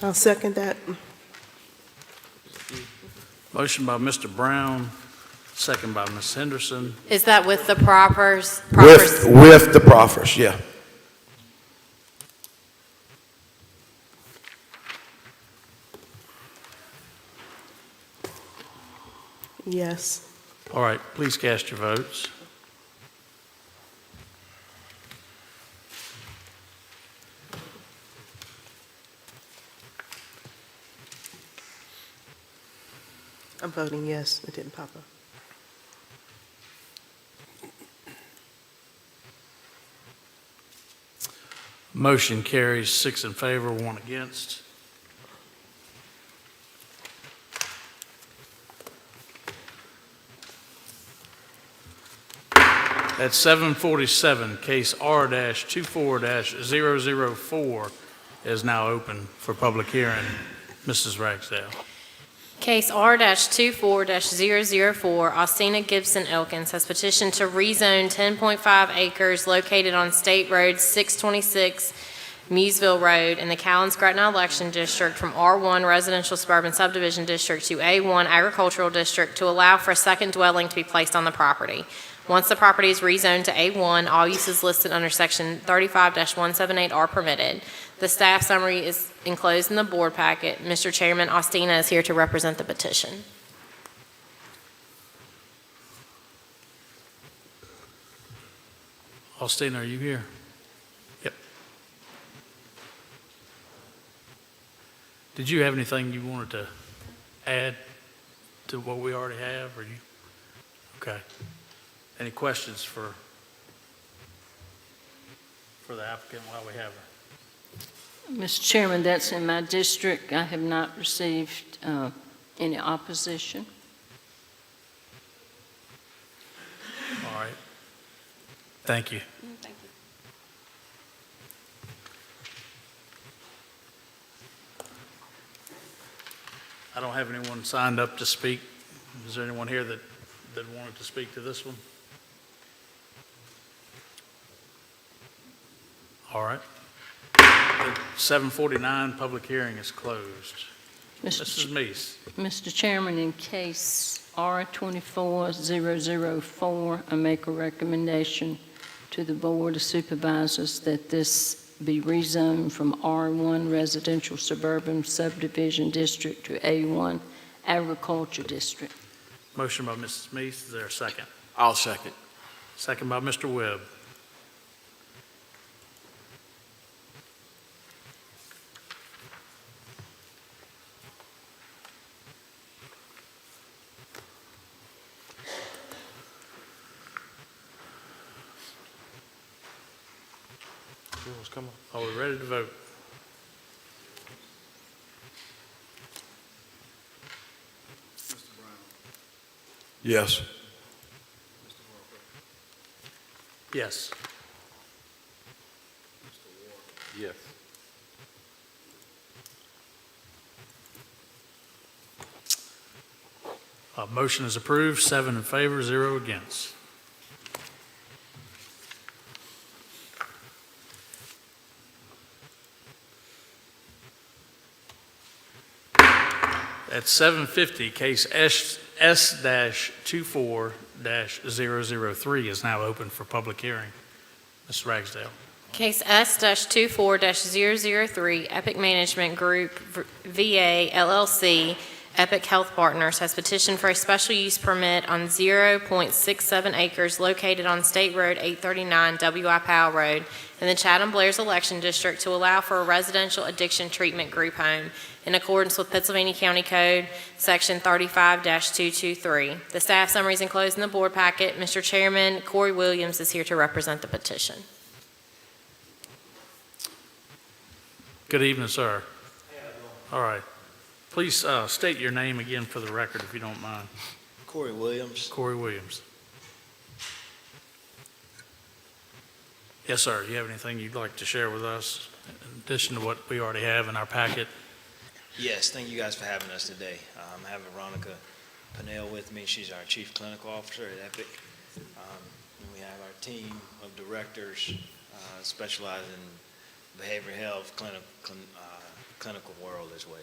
I'll second that. Motion by Mr. Brown, second by Ms. Henderson. Is that with the proffers? With the proffers, yeah. Yes. All right, please cast your votes. I'm voting yes. It didn't pop up. Motion carries 6 in favor, 1 against. At 7:47, case R-24-004 is now open for public hearing. Mrs. Ragsdale. Case R-24-004, Austina Gibson Elkins has petitioned to rezone 10.5 acres located on State Road 626, Museville Road, in the Callan-Scranton Election District from R1 Residential Suburban Subdivision District to A1 Agricultural District to allow for a second dwelling to be placed on the property. Once the property is rezoned to A1, all uses listed under Section 35-178 are permitted. The staff summary is enclosed in the board packet. Mr. Chairman, Austina is here to represent the petition. Austina, are you here? Yep. Did you have anything you wanted to add to what we already have, or you? Okay. Any questions for the applicant while we have her? Mr. Chairman, that's in my district. I have not received any opposition. All right. Thank you. Thank you. I don't have anyone signed up to speak. Is there anyone here that wanted to speak to this one? All right. At 7:49, public hearing is closed. Mrs. Meese. Mr. Chairman, in case R-24-004, I make a recommendation to the Board of Supervisors that this be rezoned from R1 Residential Suburban Subdivision District to A1 Agriculture District. Motion by Mrs. Meese. Is there a second? I'll second. Second by Mr. Webb. Are we ready to vote? Yes. Yes. Yes. Motion is approved, 7 in favor, 0 against. At 7:50, case S-24-003 is now open for public hearing. Ms. Ragsdale. Case S-24-003, Epic Management Group, VA LLC, Epic Health Partners has petitioned for a special use permit on 0.67 acres located on State Road 839 W.I. Powell Road in the Chatham-Blair's election district to allow for a residential addiction treatment group home in accordance with Pennsylvania County Code, Section 35-223. The staff summary is enclosed in the board packet. Mr. Chairman, Corey Williams is here to represent the petition. Good evening, sir. All right. Please state your name again for the record, if you don't mind. Corey Williams. Corey Williams. Yes, sir. You have anything you'd like to share with us in addition to what we already have in our packet? Yes, thank you guys for having us today. I have Veronica Pennell with me. She's our Chief Clinical Officer at Epic. And we have our team of directors specializing in behavioral health, clinical world as well.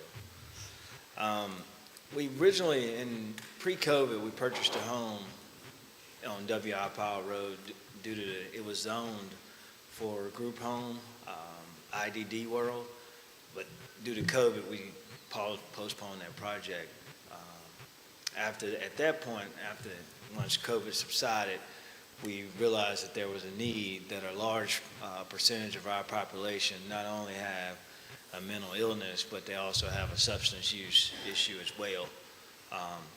We originally, in pre-COVID, we purchased a home on W.I. Powell Road due to it was zoned for group home, IDD world, but due to COVID, we postponed that project. At that point, once COVID subsided, we realized that there was a need that a large percentage of our population not only have a mental illness, but they also have a substance use issue as well.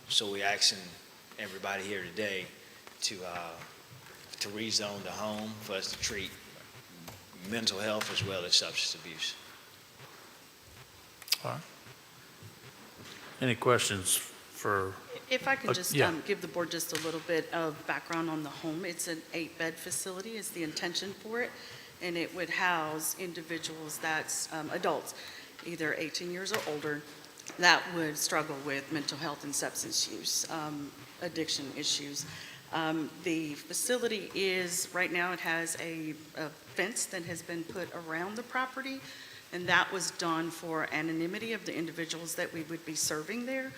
So we're asking everybody here today to rezone the home for us to treat mental health as well as substance abuse. All right. Any questions for? If I can just yeah. give the board just a little bit of background on the home. It's an 8-bed facility is the intention for it, and it would house individuals that's adults, either 18 years or older, that would struggle with mental health and substance use, addiction issues. The facility is, right now it has a fence that has been put around the property, and that was done for anonymity of the individuals that we would be serving there.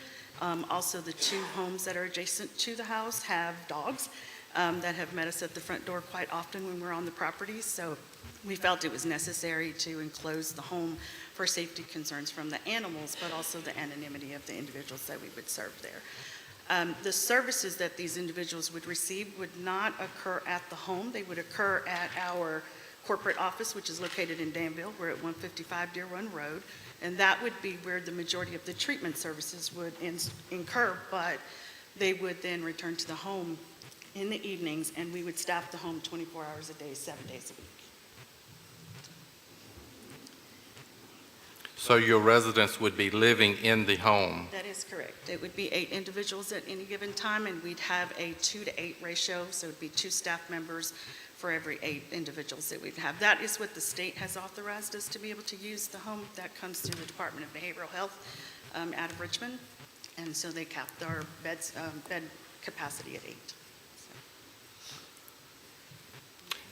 Also, the 2 homes that are adjacent to the house have dogs that have met us at the front door quite often when we're on the property. So we felt it was necessary to enclose the home for safety concerns from the animals, but also the anonymity of the individuals that we would serve there. The services that these individuals would receive would not occur at the home. They would occur at our corporate office, which is located in Danville. We're at 155 Deer Run Road. And that would be where the majority of the treatment services would incur, but they would then return to the home in the evenings, and we would staff the home 24 hours a day, 7 days a week. So your residents would be living in the home? That is correct. It would be 8 individuals at any given time, and we'd have a 2-to-8 ratio, so it would be 2 staff members for every 8 individuals that we'd have. That is what the state has authorized us to be able to use the home. That comes through the Department of Behavioral Health out of Richmond, and so they capped our bed capacity at 8.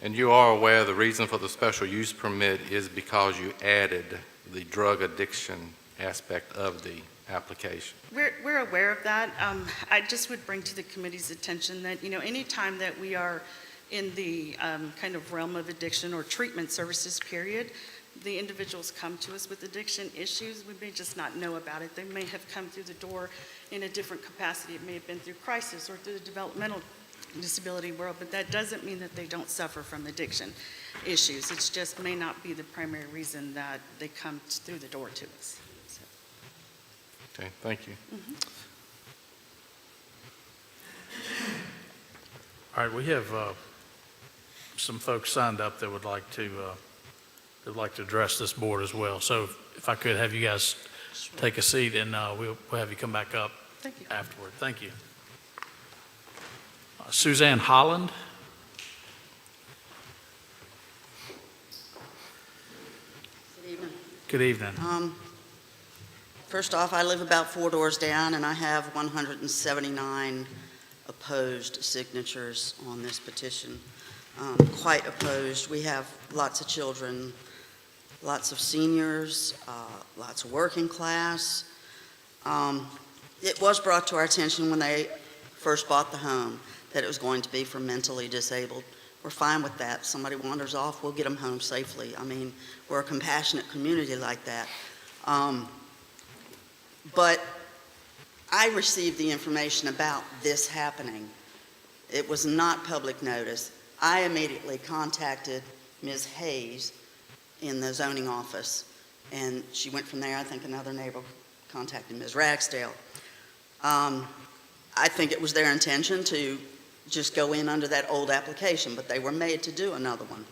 And you are aware the reason for the special use permit is because you added the drug addiction aspect of the application? We're aware of that. I just would bring to the committee's attention that, any time that we are in the kind of realm of addiction or treatment services period, the individuals come to us with addiction issues. We may just not know about it. They may have come through the door in a different capacity. It may have been through crisis or through the developmental disability world, but that doesn't mean that they don't suffer from addiction issues. It just may not be the primary reason that they come through the door to us. So. Okay, thank you. Mm-hmm. All right, we have some folks signed up that would like to address this board as well. So if I could have you guys take a seat, and we'll have you come back up Thank you. afterward. Thank you. Suzanne Holland. Good evening. Good evening. First off, I live about 4 doors down, and I have 179 opposed signatures on this petition. Quite opposed. We have lots of children, lots of seniors, lots of working class. It was brought to our attention when they first bought the home that it was going to be for mentally disabled. We're fine with that. Somebody wanders off, we'll get them home safely. I mean, we're a compassionate community like that. But I received the information about this happening. It was not public notice. I immediately contacted Ms. Hayes in the zoning office, and she went from there. I think another neighbor contacted Ms. Ragsdale. I think it was their intention to just go in under that old application, but they were made to do another one.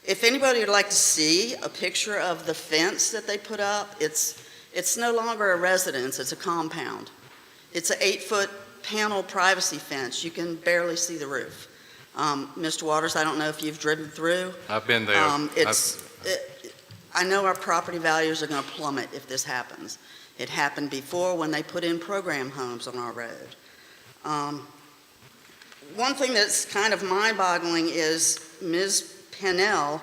If anybody would like to see a picture of the fence that they put up, it's no longer a residence, it's a compound. It's an 8-foot panel privacy fence. You can barely see the roof. Mr. Waters, I don't know if you've driven through. I've been there. I know our property values are going to plummet if this happens. It happened before when they put in program homes on our road. One thing that's kind of mind-boggling is Ms. Pennell,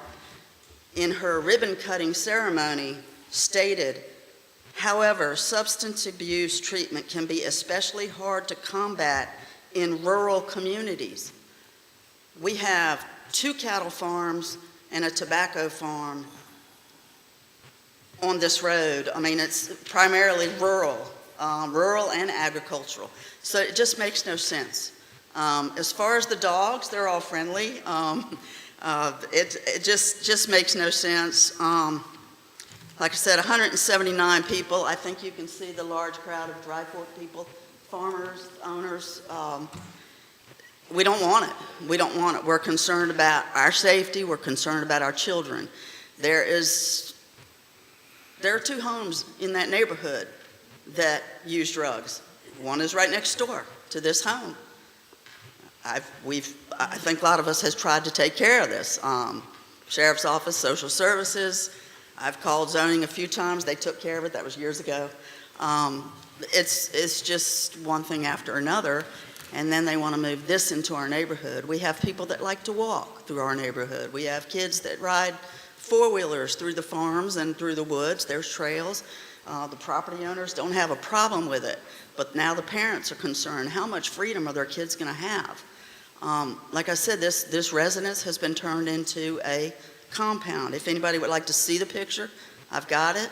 in her ribbon-cutting ceremony, stated, however, substance abuse treatment can be especially hard to combat in rural communities. We have 2 cattle farms and a tobacco farm on this road. I mean, it's primarily rural and agricultural. So it just makes no sense. As far as the dogs, they're all friendly. It just makes no sense. Like I said, 179 people. I think you can see the large crowd of Dry Fork people, farmers, owners. We don't want it. We don't want it. We're concerned about our safety. We're concerned about our children. There are 2 homes in that neighborhood that use drugs. One is right next door to this home. I think a lot of us has tried to take care of this. Sheriff's Office, Social Services. I've called zoning a few times. They took care of it. That was years ago. It's just one thing after another, and then they want to move this into our neighborhood. We have people that like to walk through our neighborhood. We have kids that ride 4-wheelers through the farms and through the woods. There's trails. The property owners don't have a problem with it, but now the parents are concerned. How much freedom are their kids going to have? Like I said, this residence has been turned into a compound. If anybody would like to see the picture, I've got it.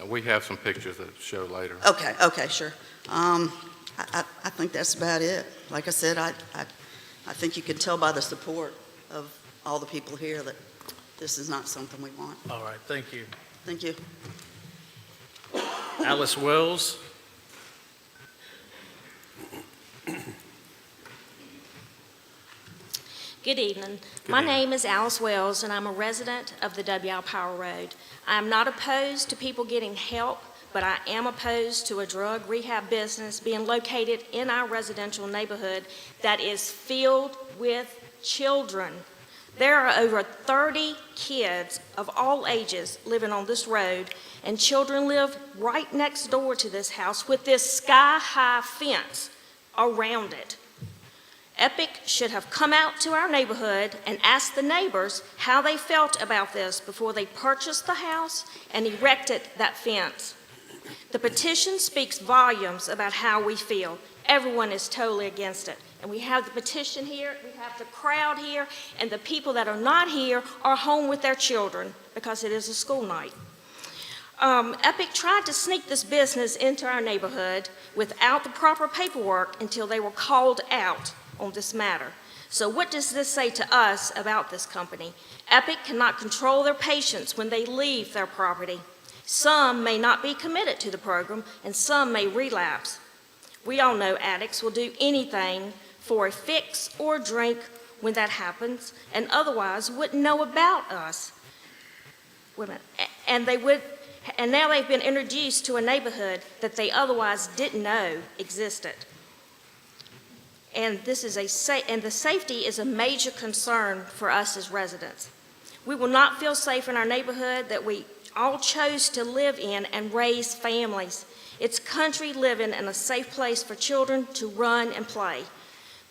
We have some pictures that show later. Okay, sure. I think that's about it. Like I said, I think you can tell by the support of all the people here that this is not something we want. All right, thank you. Thank you. Alice Wells. Good evening. My name is Alice Wells, and I'm a resident of the W.L. Power Road. I am not opposed to people getting help, but I am opposed to a drug rehab business being located in our residential neighborhood that is filled with children. There are over 30 kids of all ages living on this road, and children live right next door to this house with this sky-high fence around it. Epic should have come out to our neighborhood and asked the neighbors how they felt about this before they purchased the house and erected that fence. The petition speaks volumes about how we feel. Everyone is totally against it. And we have the petition here, we have the crowd here, and the people that are not here are home with their children because it is a school night. Epic tried to sneak this business into our neighborhood without the proper paperwork until they were called out on this matter. So what does this say to us about this company? Epic cannot control their patients when they leave their property. Some may not be committed to the program, and some may relapse. We all know addicts will do anything for a fix or a drink when that happens, and otherwise wouldn't know about us. And now they've been introduced to a neighborhood that they otherwise didn't know existed. and the safety is a major concern for us as residents. We will not feel safe in our neighborhood that we all chose to live in and raise families. It's country living in a safe place for children to run and play.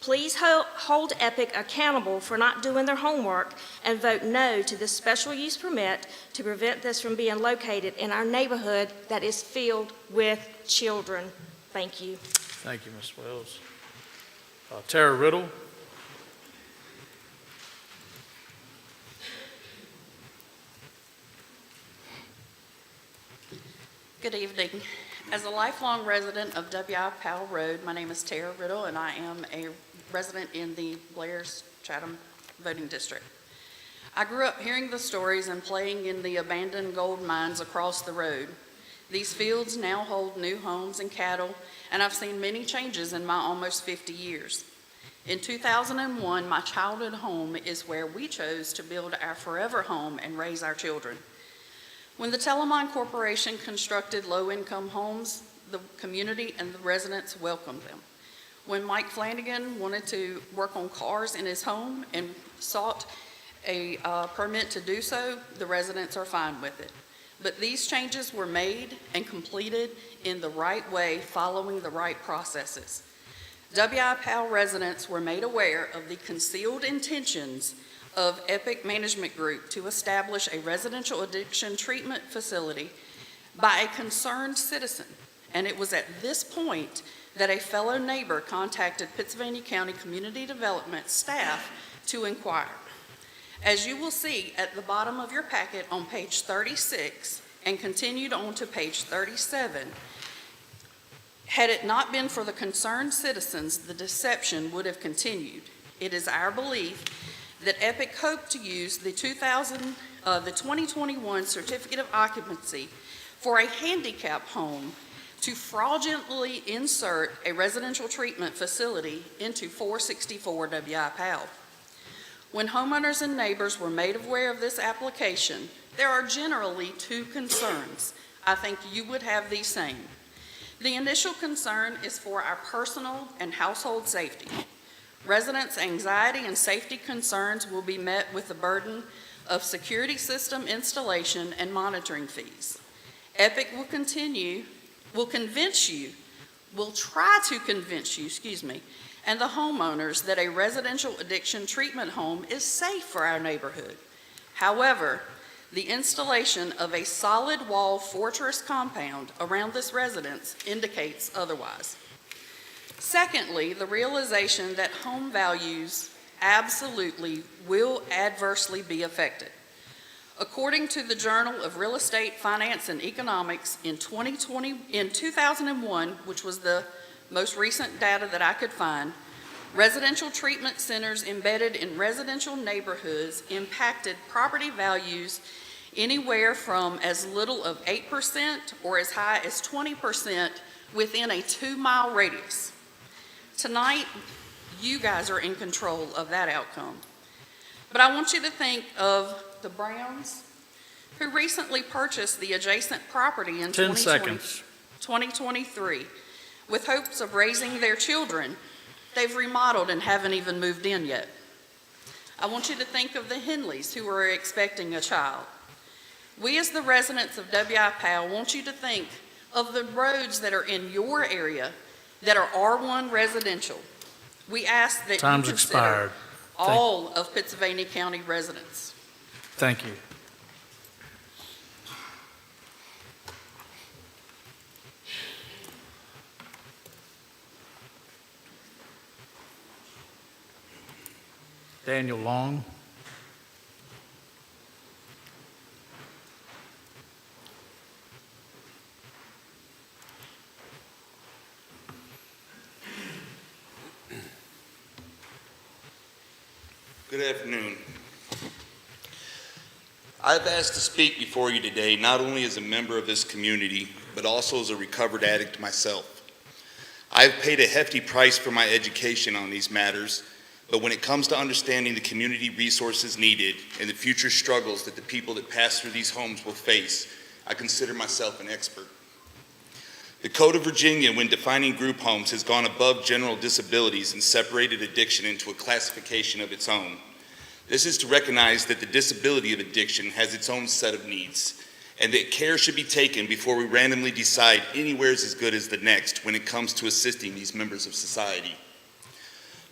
Please hold Epic accountable for not doing their homework and vote no to this special use permit to prevent this from being located in our neighborhood that is filled with children. Thank you. Thank you, Ms. Wells. Tara Riddle. Good evening. As a lifelong resident of W.I. Powell Road, my name is Tara Riddle, and I am a resident in the Blair's Chatham voting district. I grew up hearing the stories and playing in the abandoned gold mines across the road. These fields now hold new homes and cattle, and I've seen many changes in my almost 50 years. In 2001, my childhood home is where we chose to build our forever home and raise our children. When the Telemine Corporation constructed low-income homes, the community and the residents welcomed them. When Mike Flanagan wanted to work on cars in his home and sought a permit to do so, the residents are fine with it. But these changes were made and completed in the right way, following the right processes. W.I. Powell residents were made aware of the concealed intentions of Epic Management Group to establish a residential addiction treatment facility by a concerned citizen. And it was at this point that a fellow neighbor contacted Pittsylvania County Community Development staff to inquire. As you will see at the bottom of your packet on page 36 and continued on to page 37, had it not been for the concerned citizens, the deception would have continued. It is our belief that Epic hoped to use the 2021 certificate of occupancy for a handicap home to fraudulently insert a residential treatment facility into 464 W.I. Powell. When homeowners and neighbors were made aware of this application, there are generally two concerns. I think you would have the same. The initial concern is for our personal and household safety. Residents' anxiety and safety concerns will be met with the burden of security system installation and monitoring fees. Epic will try to convince you, and the homeowners that a residential addiction treatment home is safe for our neighborhood. However, the installation of a solid wall fortress compound around this residence indicates otherwise. Secondly, the realization that home values absolutely will adversely be affected. According to the Journal of Real Estate, Finance, and Economics, in 2001, which was the most recent data that I could find, residential treatment centers embedded in residential neighborhoods impacted property values anywhere from as little of 8% or as high as 20% within a 2-mile radius. Tonight, you guys are in control of that outcome. But I want you to think of the Browns, who recently purchased the adjacent property in 2023 with hopes of raising their children. They've remodeled and haven't even moved in yet. I want you to think of the Henleys, who are expecting a child. We, as the residents of W.I. Powell, want you to think of the roads that are in your area that are R1 residential. We ask that Time's you consider expired. all of Pittsylvania County residents. Thank you. Daniel Long. Good afternoon. I've asked to speak before you today not only as a member of this community, but also as a recovered addict myself. I've paid a hefty price for my education on these matters, but when it comes to understanding the community resources needed and the future struggles that the people that pass through these homes will face, I consider myself an expert. The Code of Virginia, when defining group homes, has gone above general disabilities and separated addiction into a classification of its own. This is to recognize that the disability of addiction has its own set of needs, and that care should be taken before we randomly decide anywhere is as good as the next when it comes to assisting these members of society.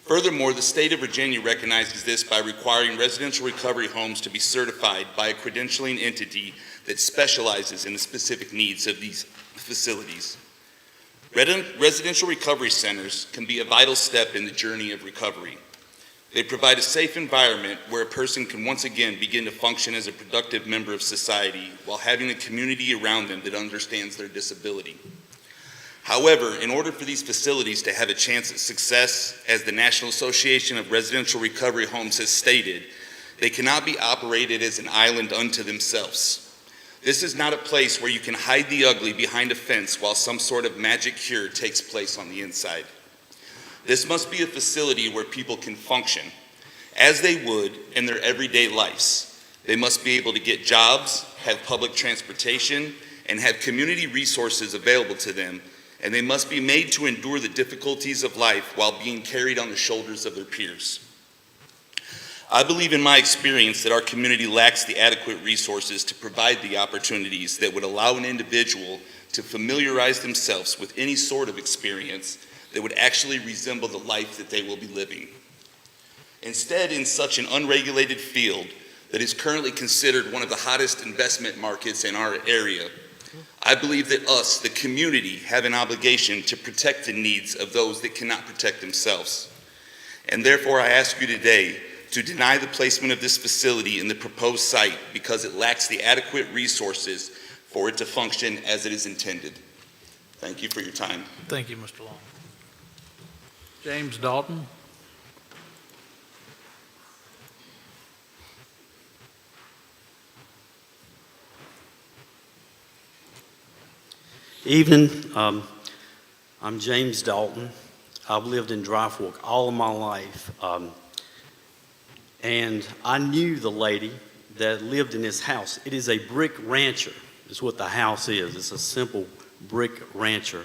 Furthermore, the state of Virginia recognizes this by requiring residential recovery homes to be certified by a credentialing entity that specializes in the specific needs of these facilities. Residential recovery centers can be a vital step in the journey of recovery. They provide a safe environment where a person can once again begin to function as a productive member of society while having a community around them that understands their disability. However, in order for these facilities to have a chance at success, as the National Association of Residential Recovery Homes has stated, they cannot be operated as an island unto themselves. This is not a place where you can hide the ugly behind a fence while some sort of magic cure takes place on the inside. This must be a facility where people can function as they would in their everyday lives. They must be able to get jobs, have public transportation, and have community resources available to them, and they must be made to endure the difficulties of life while being carried on the shoulders of their peers. I believe in my experience that our community lacks the adequate resources to provide the opportunities that would allow an individual to familiarize themselves with any sort of experience that would actually resemble the life that they will be living. Instead, in such an unregulated field that is currently considered one of the hottest investment markets in our area, I believe that us, the community, have an obligation to protect the needs of those that cannot protect themselves. And therefore, I ask you today to deny the placement of this facility in the proposed site because it lacks the adequate resources for it to function as it is intended. Thank you for your time. Thank you, Mr. Long. James Dalton. Evening. I'm James Dalton. I've lived in Dry Fork all of my life. And I knew the lady that lived in this house. It is a brick rancher, is what the house is. It's a simple brick rancher,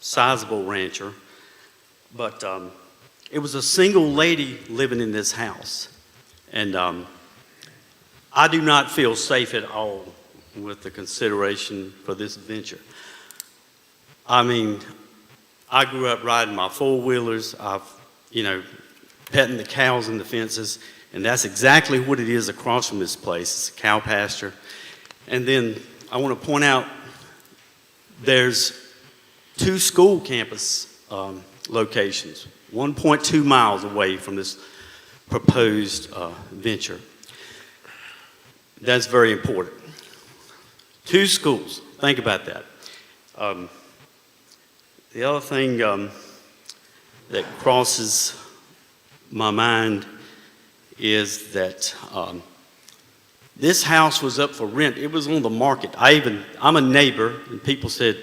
sizable rancher. But it was a single lady living in this house. And I do not feel safe at all with the consideration for this venture. I mean, I grew up riding my four-wheelers. I've, petting the cows in the fences, and that's exactly what it is across from this place. It's a cow pasture. And then I want to point out there's 2 school campus locations, 1.2 miles away from this proposed venture. That's very important. 2 schools, think about that. The other thing that crosses my mind is that this house was up for rent. It was on the market. I'm a neighbor, and people said,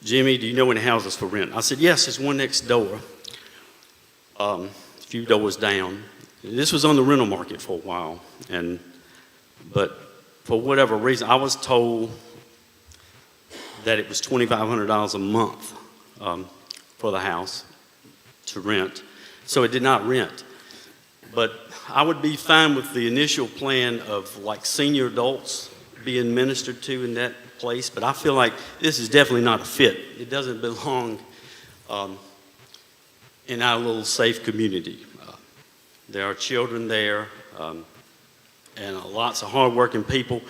"Jimmy, do you know any houses for rent?" I said, "Yes, there's one next door, a few doors down." This was on the rental market for a while, but for whatever reason, I was told that it was $2,500 a month for the house to rent. So it did not rent. But I would be fine with the initial plan of like senior adults being ministered to in that place, but I feel like this is definitely not a fit. It doesn't belong in our little safe community. There are children there and lots of hardworking people,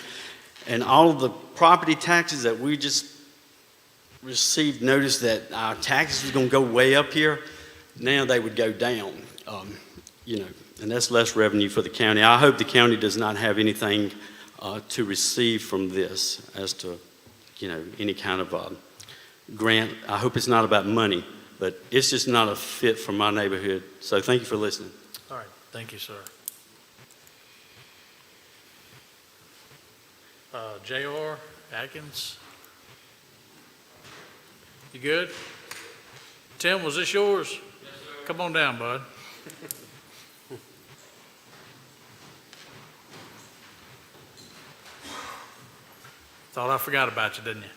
and all of the property taxes that we just received notice that our taxes was going to go way up here. Now they would go down, and that's less revenue for the county. I hope the county does not have anything to receive from this as to, any kind of grant. I hope it's not about money, but it's just not a fit for my neighborhood. So thank you for listening. All right, thank you, sir. J.R. Atkins. You good? Tim, was this yours? Yes, sir. Come on down, bud. Thought I forgot about you, didn't you?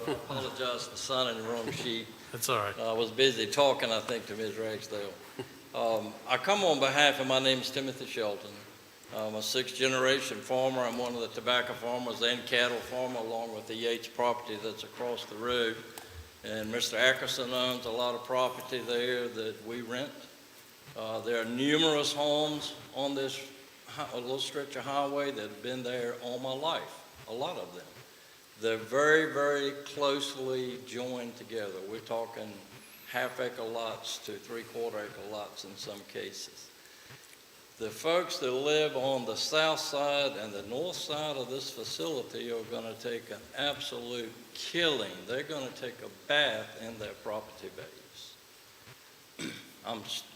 No, I apologize for signing the wrong sheet. That's all right. I was busy talking, I think, to Ms. Ragsdale. I come on behalf of, my name is Timothy Shelton. I'm a sixth-generation farmer. I'm one of the tobacco farmers and cattle farmer, along with the Yates property that's across the road. And Mr. Ackerson owns a lot of property there that we rent. There are numerous homes on this a little stretch of highway that have been there all my life, a lot of them. They're very, very closely joined together. We're talking half-acre lots to three-quarter-acre lots in some cases. The folks that live on the south side and the north side of this facility are going to take an absolute killing. They're going to take a bath in their property values.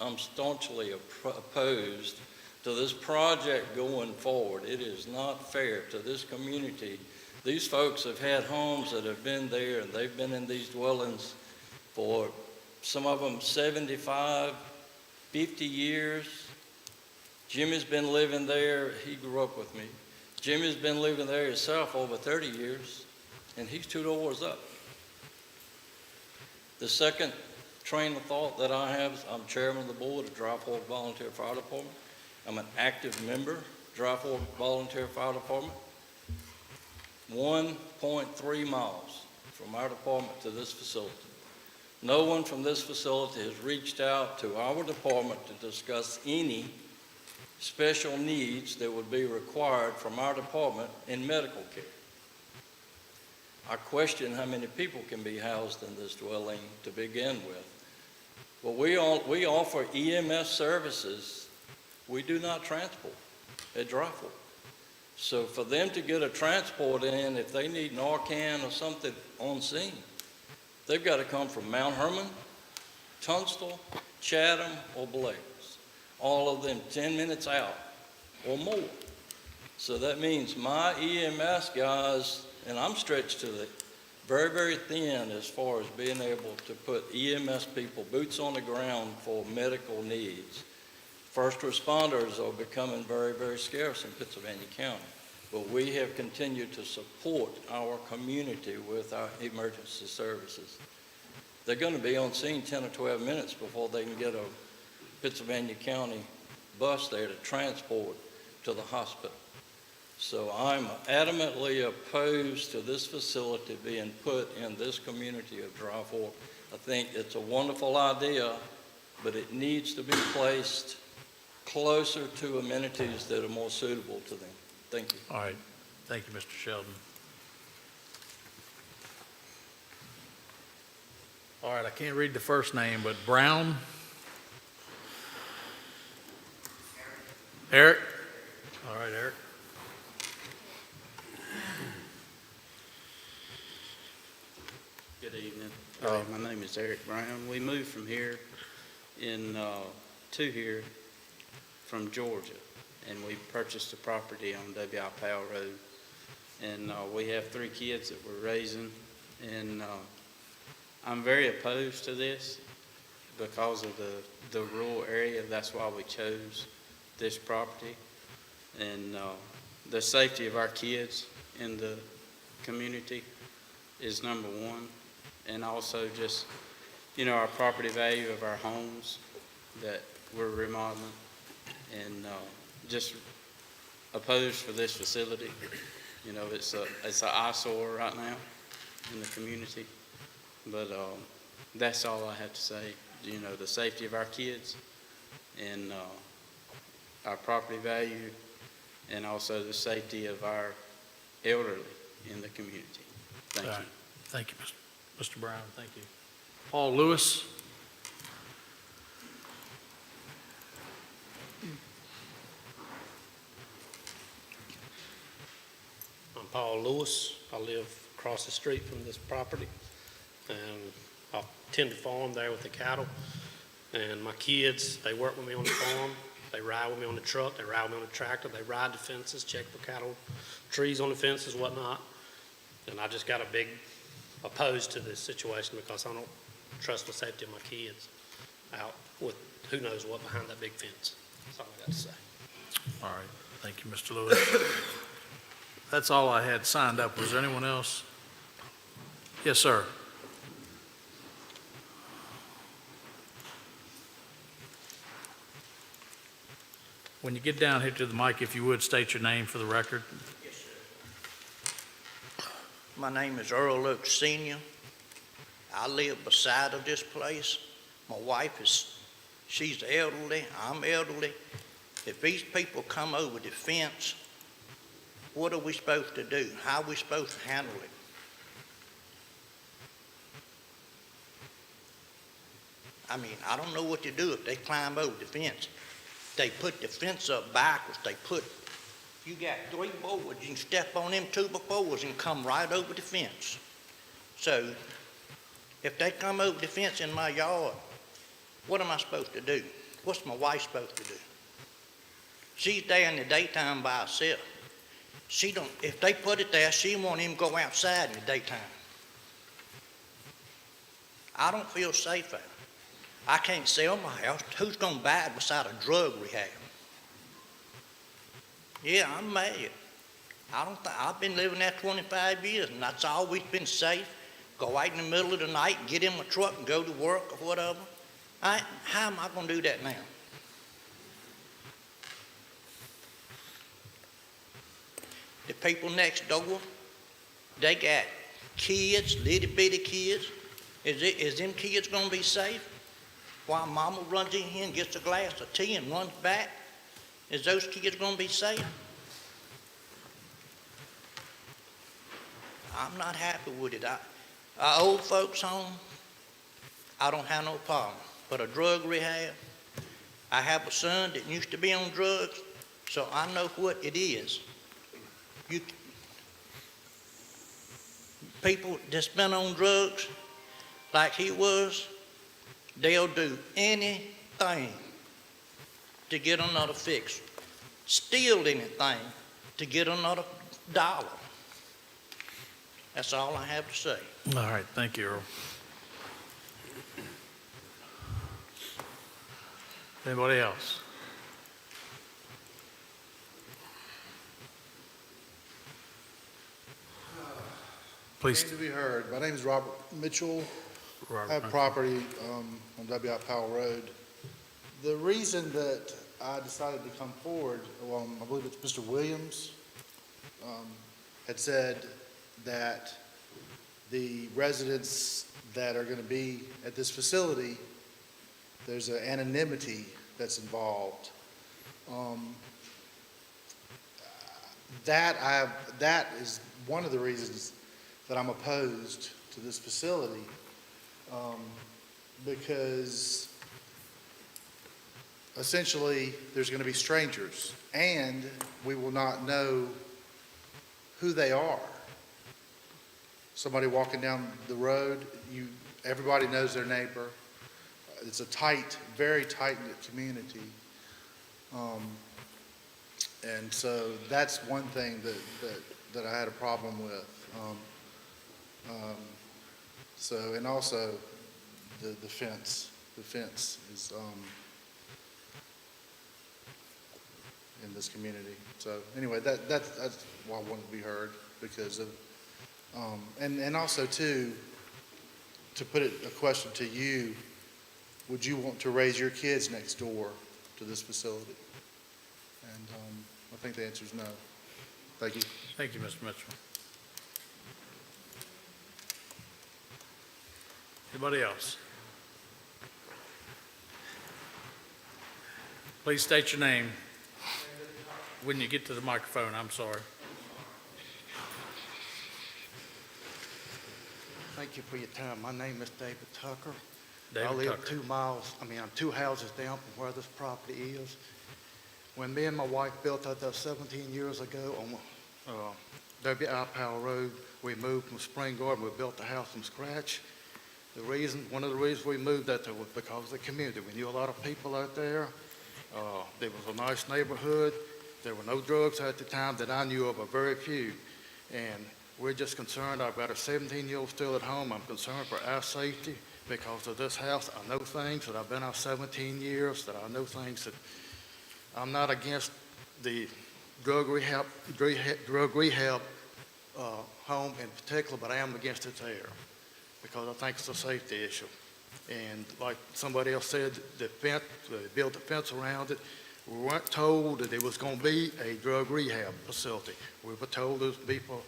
I'm staunchly opposed to this project going forward. It is not fair to this community. These folks have had homes that have been there, and they've been in these dwellings for, some of them, 75, 50 years. Jimmy's been living there. He grew up with me. Jimmy's been living there himself over 30 years, and he's 2 doors up. The second train of thought that I have is I'm chairman of the board of Dry Fork Volunteer Fire Department. I'm an active member of Dry Fork Volunteer Fire Department. 1.3 miles from our department to this facility. No one from this facility has reached out to our department to discuss any special needs that would be required from our department in medical care. I question how many people can be housed in this dwelling to begin with. Well, we offer EMS services. We do not transport at Dry Fork. So for them to get a transport in, if they need Narcan or something on scene, they've got to come from Mount Hermon, Tunstall, Chatham, or Blaze. All of them 10 minutes out or more. So that means my EMS guys, and I'm stretched to the very, very thin as far as being able to put EMS people, boots on the ground for medical needs. First responders are becoming very, very scarce in Pittsylvania County, but we have continued to support our community with our emergency services. They're going to be on scene 10 or 12 minutes before they can get a Pittsylvania County bus there to transport to the hospital. So I'm adamantly opposed to this facility being put in this community of Dry Fork. I think it's a wonderful idea, but it needs to be placed closer to amenities that are more suitable to them. Thank you. All right. Thank you, Mr. Sheldon. All right, I can't read the first name, but Brown? Eric? All right, Eric. Good evening. My name is Eric Brown. We moved from here to here from Georgia, and we purchased a property on W.I. Powell Road. And we have 3 kids that we're raising, and I'm very opposed to this because of the rural area. That's why we chose this property. And the safety of our kids in the community is number one. And also just, our property value of our homes that we're remodeling, and just opposed for this facility. It's an eyesore right now in the community, but that's all I have to say. The safety of our kids and our property value, and also the safety of our elderly in the community. Thank you. Thank you, Mr. Brown. Thank you. Paul Lewis? I'm Paul Lewis. I live across the street from this property, and I tend to farm there with the cattle. And my kids, they work with me on the farm. They ride with me on the truck. They ride with me on the tractor. They ride the fences, check for cattle, trees on the fences, whatnot. And I just got a big opposed to this situation because I don't trust the safety of my kids out with who knows what behind that big fence. That's all I got to say. All right. Thank you, Mr. Lewis. That's all I had signed up. Was there anyone else? Yes, sir. When you get down here to the mic, if you would, state your name for the record. My name is Earl Oak Senior. I live beside of this place. My wife she's elderly, I'm elderly. If these people come over the fence, what are we supposed to do? How are we supposed to handle it? I mean, I don't know what to do if they climb over the fence. They put the fence up backwards. You got 3 boards, you can step on them 2 boards and come right over the fence. So, if they come over the fence in my yard, what am I supposed to do? What's my wife supposed to do? She's there in the daytime by herself. If they put it there, she won't even go outside in the daytime. I don't feel safe out. I can't sell my house. Who's going to buy it beside a drug rehab? Yeah, I'm mad. I've been living there 25 years, and that's always been safe. Go out in the middle of the night and get in my truck and go to work or whatever. How am I going to do that now? The people next door, they got kids, little bitty kids. Is them kids going to be safe? While mama runs in here and gets a glass of tea and runs back, is those kids going to be safe? I'm not happy with it. Our old folks home, I don't have no problem. But a drug rehab, I have a son that used to be on drugs, so I know what it is. People that's been on drugs, like he was, they'll do anything to get another fix. Steal anything to get another dollar. That's all I have to say. All right, thank you, Earl. Anybody else? Please. To be heard. My name is Robert Mitchell. I have property on W.I. Powell Road. The reason that I decided to come forward, I believe it's Mr. Williams, had said that the residents that are going to be at this facility, there's an anonymity that's involved. That is one of the reasons that I'm opposed to this facility, because essentially there's going to be strangers and we will not know who they are. Somebody walking down the road, everybody knows their neighbor. It's a tight, very tight-knit community. And so that's one thing that I had a problem with. And also the fence. The fence is in this community. So anyway, that's why I wanted to be heard, because of and also too, to put a question to you, would you want to raise your kids next door to this facility? And I think the answer is no. Thank you. Thank you, Mr. Mitchell. Anybody else? Please state your name when you get to the microphone. I'm sorry. Thank you for your time. My name is David Tucker. David I live Tucker. I'm 2 houses down from where this property is. When me and my wife built out there 17 years ago on W.I. Powell Road, we moved from Spring Garden. We built the house from scratch. One of the reasons we moved out there was because of the community. We knew a lot of people out there. There was a nice neighborhood. There were no drugs at the time that I knew of, a very few. And we're just concerned. I've got a 17-year-old still at home. I'm concerned for our safety because of this house. I know things that I've been out 17 years, that I know things that I'm not against the drug rehab home in particular, but I am against it there because I think it's a safety issue. And like somebody else said, the fence, they built a fence around it. We weren't told that it was going to be a drug rehab facility. We were told it was be for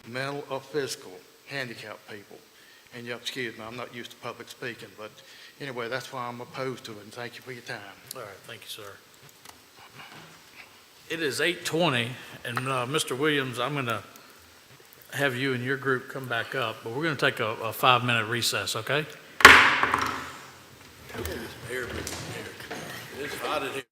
mental or physical handicapped people. And you excuse me, I'm not used to public speaking, but anyway, that's why I'm opposed to it, and thank you for your time. All right, thank you, sir. It is 8:20, and Mr. Williams, I'm going to have you and your group come back up, but we're going to take a 5-minute recess, okay? It's hot in here.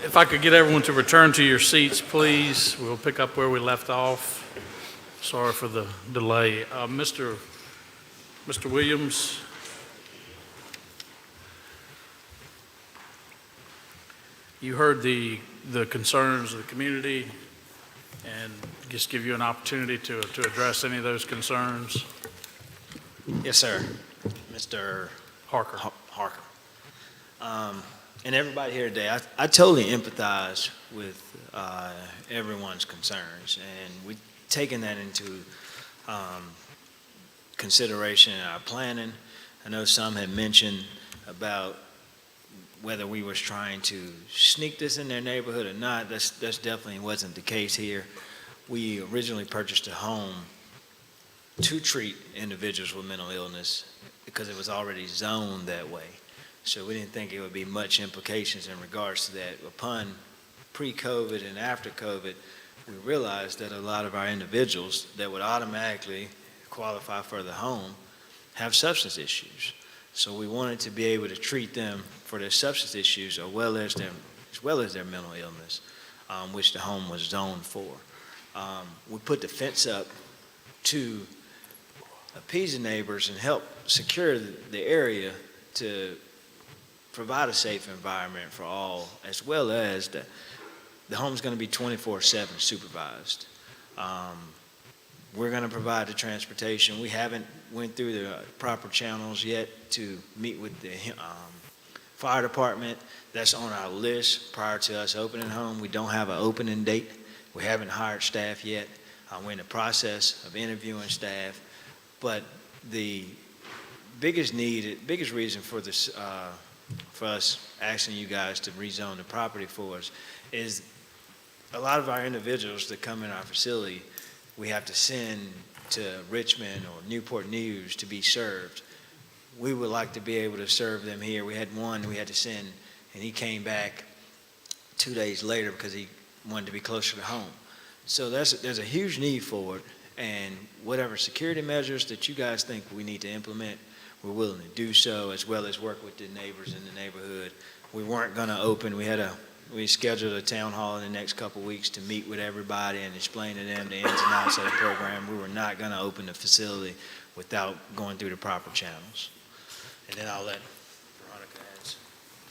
If I could get everyone to return to your seats, please. We'll pick up where we left off. Sorry for the delay. Mr. Williams? You heard the concerns of the community, and just give you an opportunity to address any of those concerns. Yes, sir. Mr. Harker. Harker. And everybody here today, I totally empathize with everyone's concerns, and we've taken that into consideration in our planning. I know some had mentioned about whether we was trying to sneak this in their neighborhood or not. That's definitely wasn't the case here. We originally purchased a home to treat individuals with mental illness because it was already zoned that way. So we didn't think it would be much implications in regards to that. Upon pre-COVID and after COVID, we realized that a lot of our individuals that would automatically qualify for the home have substance issues. So we wanted to be able to treat them for their substance issues as well as their mental illness, which the home was zoned for. We put the fence up to appease the neighbors and help secure the area to provide a safe environment for all, as well as the home's going to be 24/7 supervised. We're going to provide the transportation. We haven't went through the proper channels yet to meet with the fire department. That's on our list prior to us opening home. We don't have an opening date. We haven't hired staff yet. We're in the process of interviewing staff. But the biggest reason for this, for us asking you guys to rezone the property for us is a lot of our individuals that come in our facility, we have to send to Richmond or Newport News to be served. We would like to be able to serve them here. We had one we had to send, and he came back 2 days later because he wanted to be closer to home. So there's a huge need for it, and whatever security measures that you guys think we need to implement, we're willing to do so, as well as work with the neighbors in the neighborhood. We weren't going to open. We scheduled a town hall in the next couple of weeks to meet with everybody and explain to them the ins and outs of the program. We were not going to open the facility without going through the proper channels. And then I'll let Veronica add.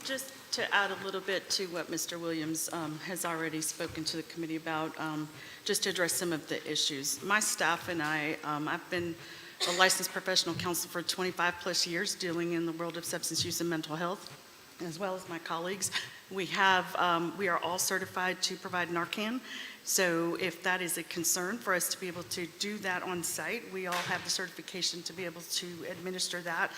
Just to add a little bit to what Mr. Williams has already spoken to the committee about, just to address some of the issues. My staff and I've been a licensed professional counselor for 25 plus years dealing in the world of substance use and mental health, as well as my colleagues. We are all certified to provide Narcan. So if that is a concern for us to be able to do that on site, we all have the certification to be able to administer that.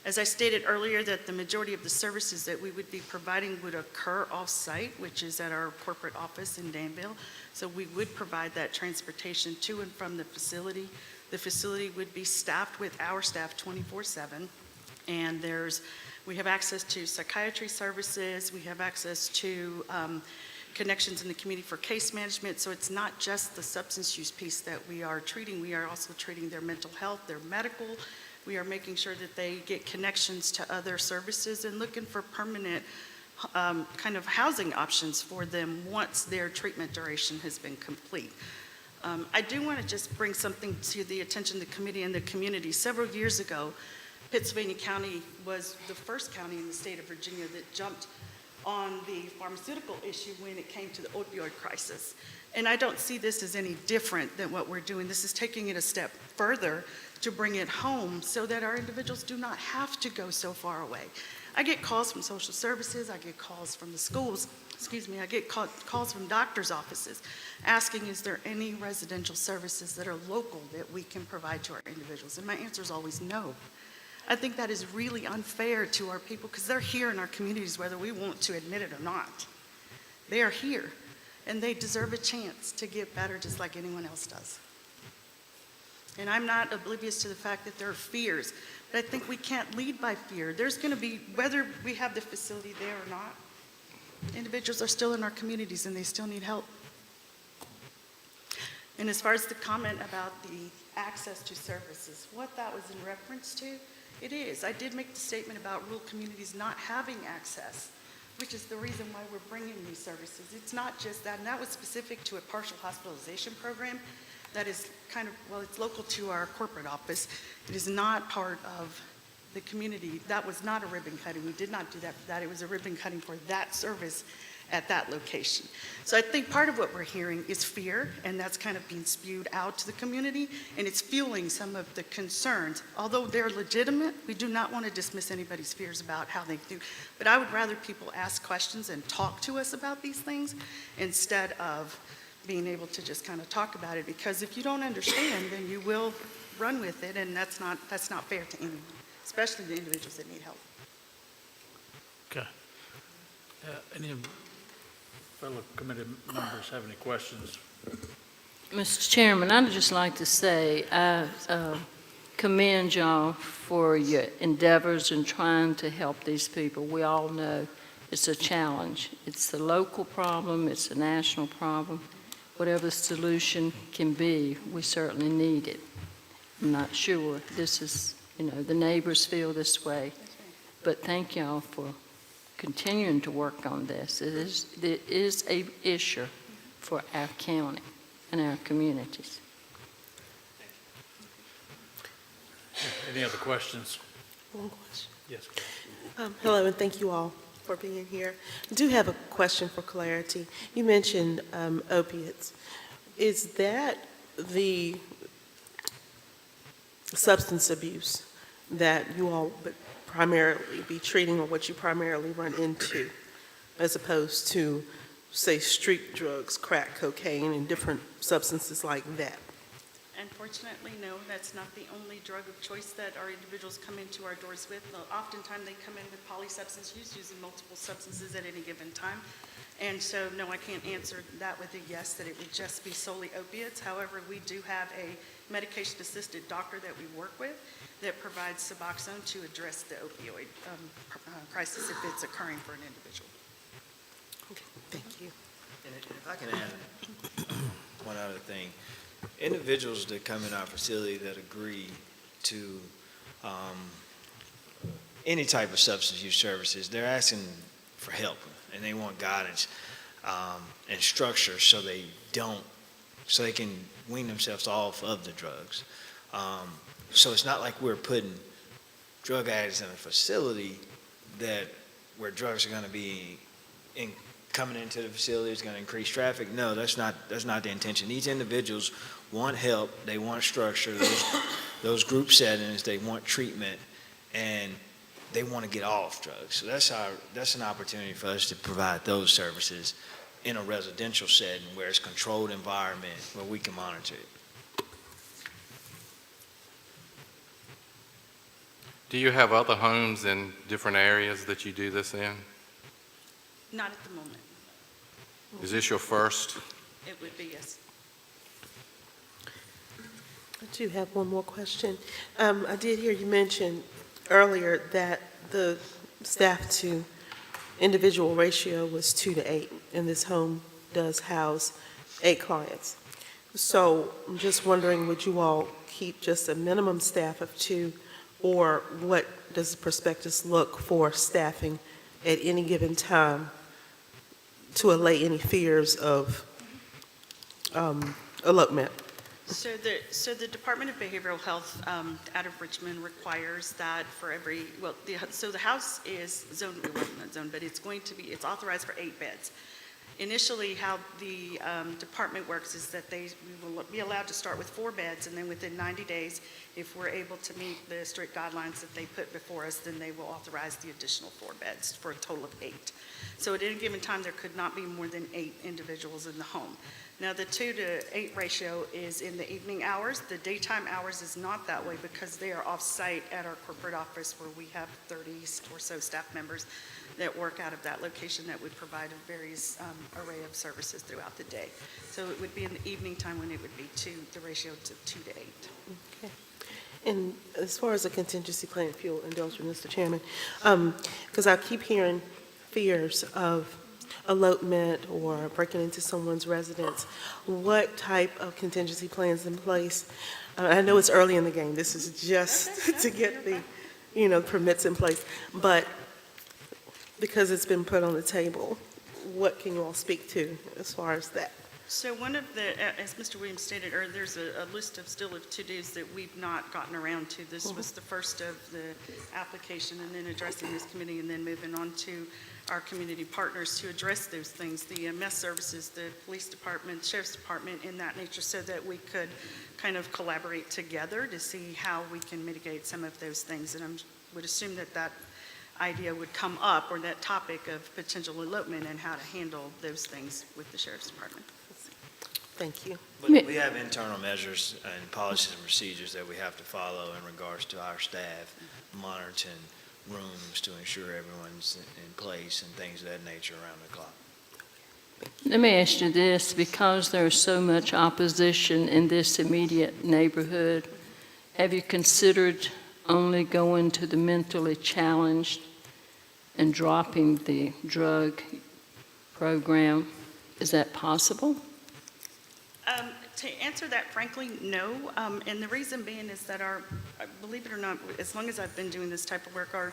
As I stated earlier, that the majority of the services that we would be providing would occur off-site, which is at our corporate office in Danville. So we would provide that transportation to and from the facility. The facility would be staffed with our staff 24/7. And we have access to psychiatry services. We have access to connections in the community for case management. So it's not just the substance use piece that we are treating. We are also treating their mental health, their medical. We are making sure that they get connections to other services and looking for permanent kind of housing options for them once their treatment duration has been complete. I do want to just bring something to the attention of the committee and the community. Several years ago, Pittsylvania County was the first county in the state of Virginia that jumped on the pharmaceutical issue when it came to the opioid crisis. And I don't see this as any different than what we're doing. This is taking it a step further to bring it home so that our individuals do not have to go so far away. I get calls from social services, I get calls from the schools, I get calls from doctors' offices asking, is there any residential services that are local that we can provide to our individuals? And my answer is always no. I think that is really unfair to our people because they're here in our communities whether we want to admit it or not. They are here and they deserve a chance to get better just like anyone else does. And I'm not oblivious to the fact that there are fears, but I think we can't lead by fear. There's going to be, whether we have the facility there or not, individuals are still in our communities and they still need help. And as far as the comment about the access to services, what that was in reference to, it is. I did make the statement about rural communities not having access. which is the reason why we're bringing these services. It's not just that, and that was specific to a partial hospitalization program that is kind of, well, it's local to our corporate office. It is not part of the community. That was not a ribbon cutting. We did not do that for that. It was a ribbon cutting for that service at that location. So I think part of what we're hearing is fear, and that's kind of being spewed out to the community, and it's fueling some of the concerns. Although they're legitimate, we do not want to dismiss anybody's fears about how they do. But I would rather people ask questions and talk to us about these things instead of being able to just kind of talk about it, because if you don't understand, then you will run with it, and that's not fair to anyone, especially the individuals that need help. Okay. Any fellow committee members have any questions? Mr. Chairman, I'd just like to say I commend y'all for your endeavors in trying to help these people. We all know it's a challenge. It's a local problem, it's a national problem. Whatever the solution can be, we certainly need it. I'm not sure this is, the neighbors feel this way, but thank y'all for continuing to work on this. It is an issue for our county and our communities. Any other questions? One question. Yes. Hello, and thank you all for being here. I do have a question for clarity. You mentioned opiates. Is that the substance abuse that you all would primarily be treating, or what you primarily run into, as opposed to, say, street drugs, crack cocaine, and different substances like that? Unfortunately, no, that's not the only drug of choice that our individuals come into our doors with. Oftentimes, they come in with polysubstance use, using multiple substances at any given time. And so, no, I can't answer that with a yes, that it would just be solely opiates. However, we do have a medication-assisted doctor that we work with that provides Suboxone to address the opioid crisis if it's occurring for an individual. Okay, thank you. And if I can add one other thing. Individuals that come in our facility that agree to any type of substance use services, they're asking for help, and they want guidance and structure so they can wean themselves off of the drugs. So it's not like we're putting drug addicts in a facility where drugs are going to be coming into the facility, is going to increase traffic. No, that's not the intention. These individuals want help, they want structure, those group settings, they want treatment, and they want to get off drugs. So that's an opportunity for us to provide those services in a residential setting where it's a controlled environment where we can monitor it. Do you have other homes in different areas that you do this in? Not at the moment. Is this your first? It would be, yes. I do have one more question. I did hear you mention earlier that the staff to individual ratio was 2 to 8, and this home does house 8 clients. So I'm just wondering, would you all keep just a minimum staff of 2, or what does the prospectus look for staffing at any given time to allay any fears of elopement? So the Department of Behavioral Health out of Richmond requires that for every, so the house is zoned, well, not zoned, but it's authorized for 8 beds. Initially, how the department works is that we will be allowed to start with 4 beds, and then within 90 days, if we're able to meet the strict guidelines that they put before us, then they will authorize the additional 4 beds for a total of 8. So at any given time, there could not be more than 8 individuals in the home. Now, the 2 to 8 ratio is in the evening hours. The daytime hours is not that way because they are off-site at our corporate office where we have 30 or so staff members that work out of that location that would provide a various array of services throughout the day. So it would be in the evening time when it would be the ratio to 2 to 8. Okay. And as far as a contingency plan, if you'll indulge me, Mr. Chairman, because I keep hearing fears of elopement or breaking into someone's residence, what type of contingency plans in place? I know it's early in the game. This is just to get the, permits in place. But because it's been put on the table. What can you all speak to as far as that? So one of the, as Mr. Williams stated, or there's a list of still of to-dos that we've not gotten around to. This was the first of the application, and then addressing this committee, and then moving on to our community partners to address those things, the EMS services, the police department, sheriff's department, in that nature, so that we could kind of collaborate together to see how we can mitigate some of those things. And I would assume that that idea would come up, or that topic of potential elopement and how to handle those things with the sheriff's department. Thank you. But we have internal measures and policies and procedures that we have to follow in regards to our staff, monitoring rooms to ensure everyone's in place and things of that nature around the clock. Let me ask you this, because there's so much opposition in this immediate neighborhood, have you considered only going to the mentally challenged and dropping the drug program? Is that possible? To answer that frankly, no. And the reason being is that believe it or not, as long as I've been doing this type of work, our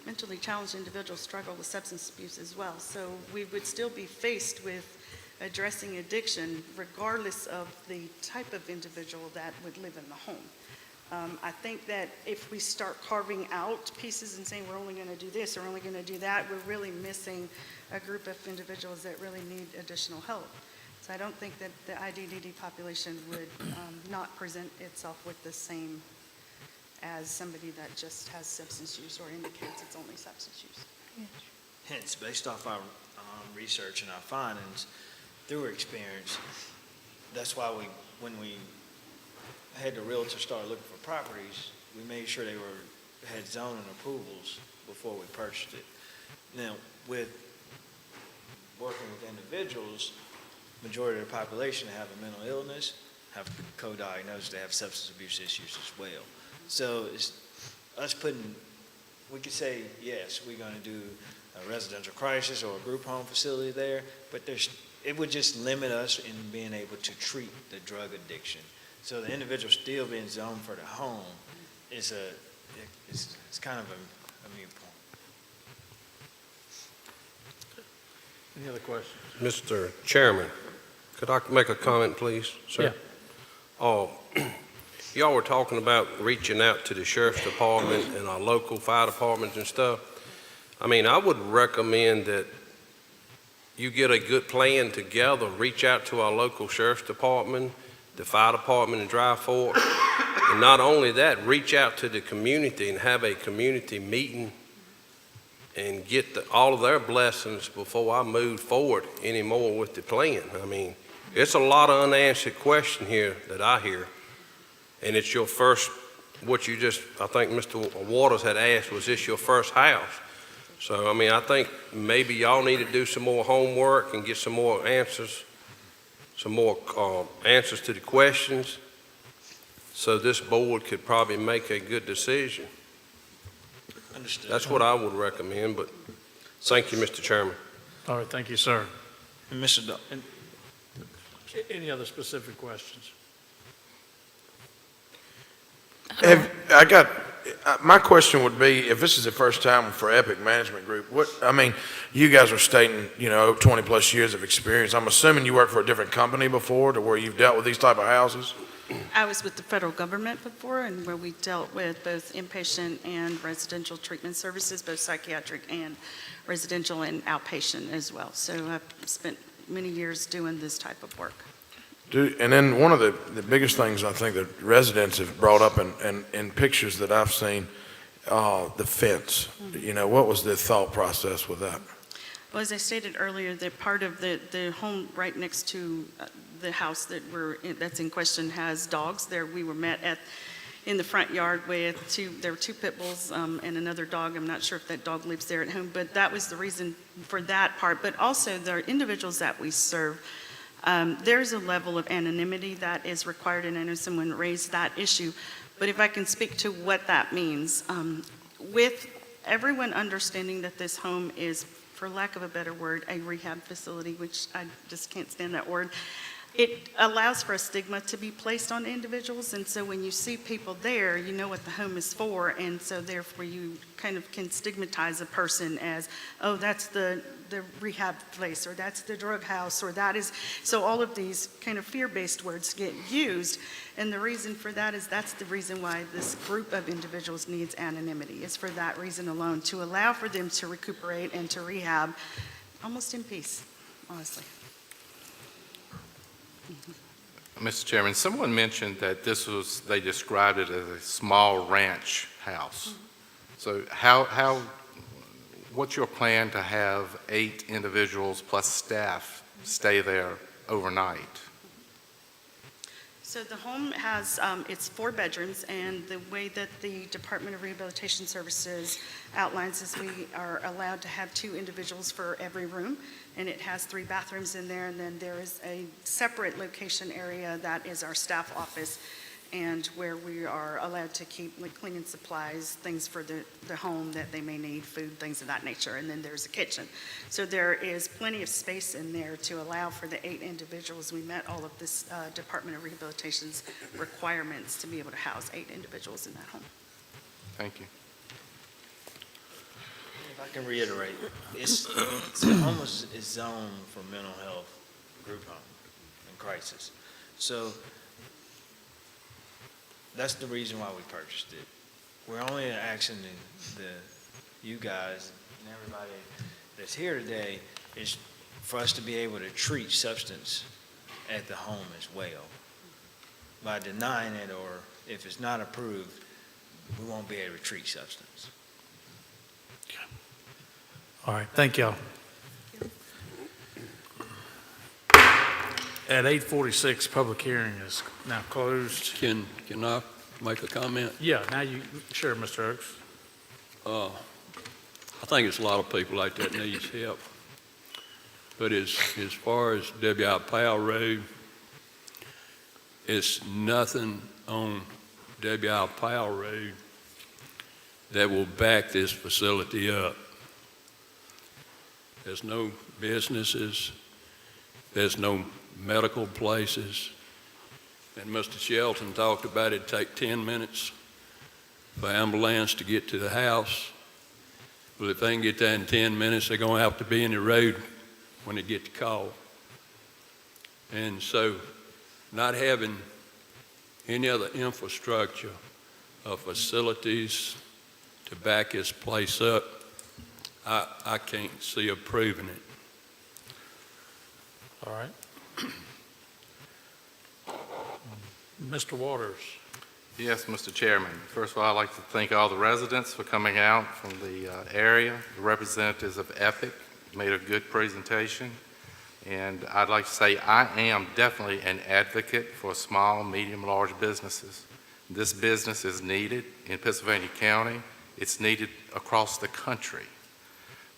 mentally challenged individuals struggle with substance abuse as well. So we would still be faced with addressing addiction regardless of the type of individual that would live in the home. I think that if we start carving out pieces and saying we're only going to do this or only going to do that, we're really missing a group of individuals that really need additional help. So I don't think that the IDDD population would not present itself with the same as somebody that just has substance use or indicates it's only substance use. Hence, based off our research and our findings, through our experience, that's why when we had the realtor start looking for properties, we made sure they had zoning approvals before we purchased it. Now, with working with individuals, majority of the population have a mental illness, have co-diagnosed, they have substance abuse issues as well. So it's us we could say, yes, we're going to do a residential crisis or a group home facility there, but it would just limit us in being able to treat the drug addiction. So the individual still being zoned for the home is it's kind of a moot point. Any other questions? Mr. Chairman, could I make a comment, please, sir? Yeah. Y'all were talking about reaching out to the sheriff's department and our local fire departments and stuff. I mean, I would recommend that you get a good plan together, reach out to our local sheriff's department, the fire department in Dry Fork, and not only that, reach out to the community and have a community meeting and get all of their blessings before I move forward anymore with the plan. I mean, it's a lot of unanswered question here that I hear, and it's your first, I think Mr. Waters had asked, was this your first house? So, I mean, I think maybe y'all need to do some more homework and get some more answers to the questions, so this board could probably make a good decision. Understood. That's what I would recommend, but thank you, Mr. Chairman. All right, thank you, sir. And Mr. Any other specific questions? My question would be, if this is the first time for Epic Management Group, you guys are stating, 20 plus years of experience. I'm assuming you worked for a different company before to where you've dealt with these type of houses? I was with the federal government before, and where we dealt with both inpatient and residential treatment services, both psychiatric and residential and outpatient as well. So I've spent many years doing this type of work. And then one of the biggest things I think that residents have brought up in pictures that I've seen, the fence. What was the thought process with that? Well, as I stated earlier, that part of the home right next to the house that's in question has dogs. There we were met in the front yard with there were two pit bulls and another dog. I'm not sure if that dog lives there at home, but that was the reason for that part. But also the individuals that we serve, there's a level of anonymity that is required, and I know someone raised that issue. But if I can speak to what that means, with everyone understanding that this home is, for lack of a better word, a rehab facility, which I just can't stand that word, it allows for a stigma to be placed on individuals, and so when you see people there, you know what the home is for, and so therefore you kind of can stigmatize a person as, oh, that's the rehab place, or that's the drug house, or that is, so all of these kind of fear-based words get used, and the reason for that is that's the reason why this group of individuals needs anonymity, is for that reason alone, to allow for them to recuperate and to rehab almost in peace, honestly. Mr. Chairman, someone mentioned that they described it as a small ranch house. So what's your plan to have 8 individuals plus staff stay there overnight? So the home has, it's 4 bedrooms, and the way that the Department of Rehabilitation Services outlines is we are allowed to have 2 individuals for every room, and it has 3 bathrooms in there, and then there is a separate location area that is our staff office, and where we are allowed to keep like cleaning supplies, things for the home that they may need, food, things of that nature, and then there's a kitchen. So there is plenty of space in there to allow for the 8 individuals. We met all of this Department of Rehabilitation's requirements to be able to house 8 individuals in that home. Thank you. If I can reiterate, the home is zoned for mental health group home and crisis. So that's the reason why we purchased it. We're only asking you guys and everybody that's here today is for us to be able to treat substance at the home as well. By denying it, or if it's not approved, we won't be able to treat substance. All right, thank y'all. At 8:46, public hearing is now closed. Can I make a comment? Yeah, now you, sure, Mr. Oaks. I think it's a lot of people like that needs help. But as far as W.I. Powell Road, it's nothing on W.I. Powell Road that will back this facility up. There's no businesses, there's no medical places. And Mr. Shelton talked about it'd take 10 minutes for ambulance to get to the house. Well, if they can get there in 10 minutes, they're gonna have to be in the road when they get the call. And so not having any other infrastructure or facilities to back this place up, I can't see approving it. All right. Mr. Waters. Yes, Mr. Chairman. First of all, I'd like to thank all the residents for coming out from the area. The representatives of EPIC made a good presentation. And I'd like to say I am definitely an advocate for small, medium, large businesses. This business is needed in Pennsylvania County. It's needed across the country.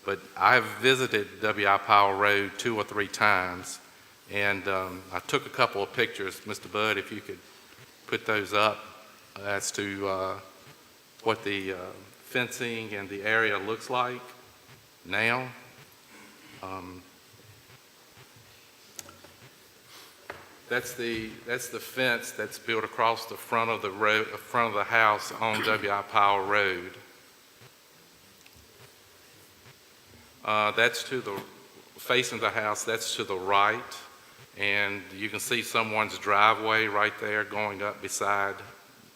But I've visited W.I. Powell Road 2 or 3 times, and I took a couple of pictures. Mr. Budd, if you could put those up as to what the fencing and the area looks like now. That's the fence that's built across the front of the road, front of the house on W.I. Powell Road. That's to the facing the house. That's to the right, and you can see someone's driveway right there going up beside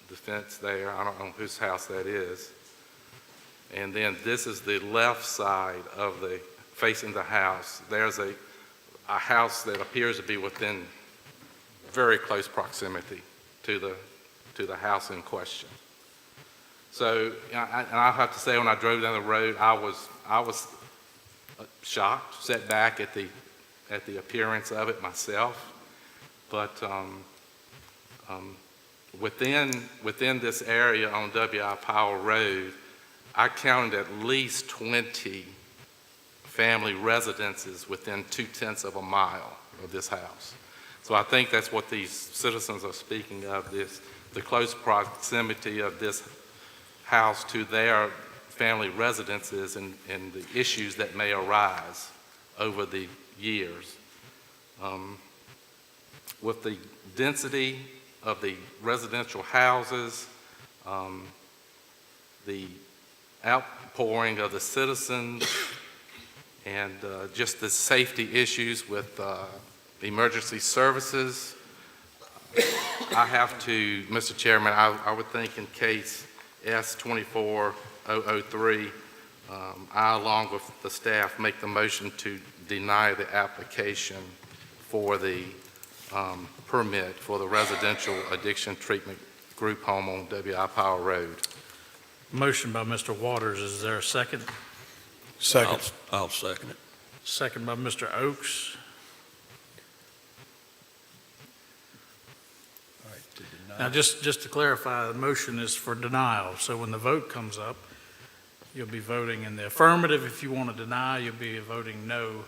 the fence there. I don't know whose house that is. And then this is the left side of the facing the house. There's a house that appears to be within very close proximity to the house in question. So, and I have to say, when I drove down the road, I was shocked, set back at the appearance of it myself. But within this area on W.I. Powell Road, I counted at least 20 family residences within 2/10 of a mile of this house. So I think that's what these citizens are speaking of, the close proximity of this house to their family residences and the issues that may arise over the years. with the density of the residential houses, the outpouring of the citizens, and just the safety issues with emergency services, I have to, Mr. Chairman, I would think in case S24003, I, along with the staff, make the motion to deny the application for the permit for the residential addiction treatment group home on W.I. Powell Road. Motion by Mr. Waters. Is there a second? Second. I'll second it. Second by Mr. Oakes. All right, to deny. Now, just to clarify, the motion is for denial. So when the vote comes up, you'll be voting in the affirmative if you want to deny. You'll be voting no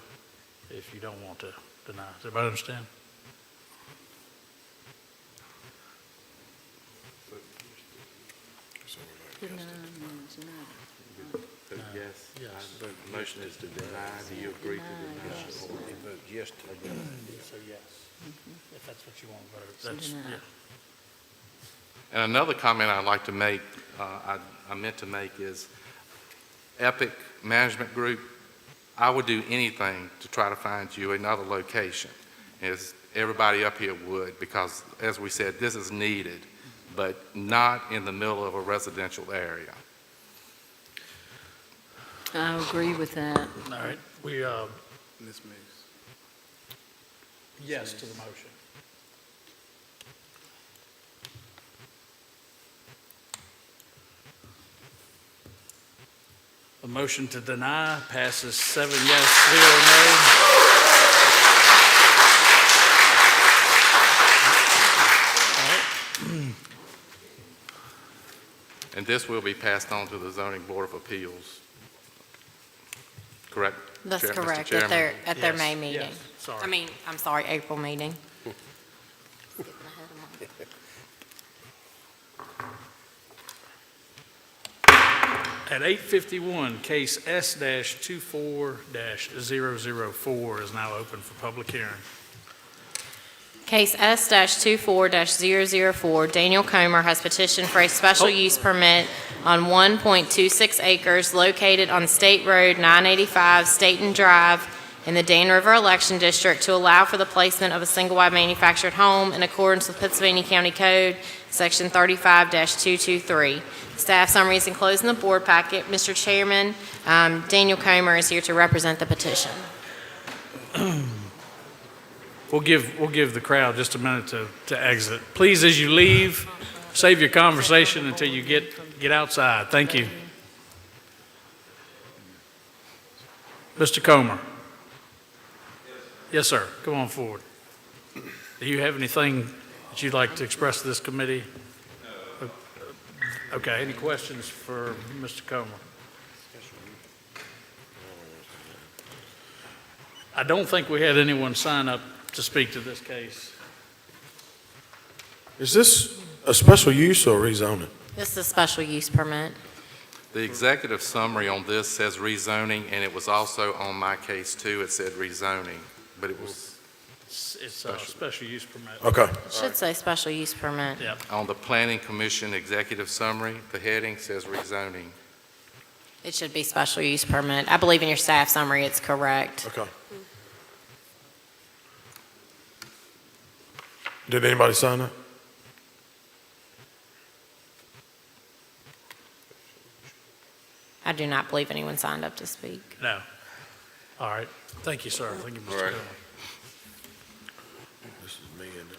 if you don't want to deny. Does everybody understand? Yes. The motion is to deny. Do you agree to deny? Vote yes to deny. So yes, if that's what you want to vote. That's, yeah. And another comment I'd like to make, I meant to make is Epic Management Group, I would do anything to try to find you another location, as everybody up here would, because as we said, this is needed, but not in the middle of a residential area. I agree with that. All right, we, yes to the motion. The motion to deny passes 7 yes, 0 no. And this will be passed on to the Zoning Board of Appeals. Correct? That's Mr. correct, Chairman? at their Yes, May meeting. yes, sorry. I mean, I'm sorry, April meeting. At 8:51, case S-24-004 is now open for public hearing. Case S-24-004, Daniel Comer has petitioned for a special use permit on 1.26 acres located on State Road 985, Staten Drive, in the Dan River Election District to allow for the placement of a single-wide manufactured home in accordance with Pennsylvania County Code, Section 35-223. Staff summary is enclosed in the board packet. Mr. Chairman, Daniel Comer is here to represent the petition. We'll give the crowd just a minute to exit. Please, as you leave, save your conversation until you get outside. Thank you. Mr. Comer. Yes, sir. Come on forward. Do you have anything that you'd like to express to this committee? No. Okay. Any questions for Mr. Comer? I don't think we had anyone sign up to speak to this case. Is this a special use or rezoning? This is a special use permit. The executive summary on this says rezoning, and it was also on my case too. It said rezoning, but it was It's a special use permit. Okay. It should say special use permit. Yep. on the Planning Commission executive summary. The heading says rezoning. It should be special use permit. I believe in your staff summary, it's correct. Okay. Did anybody sign up? I do not believe anyone signed up to speak. No. All right. Thank you, sir. Thank you, Mr. All right. Comer. This is me, isn't it?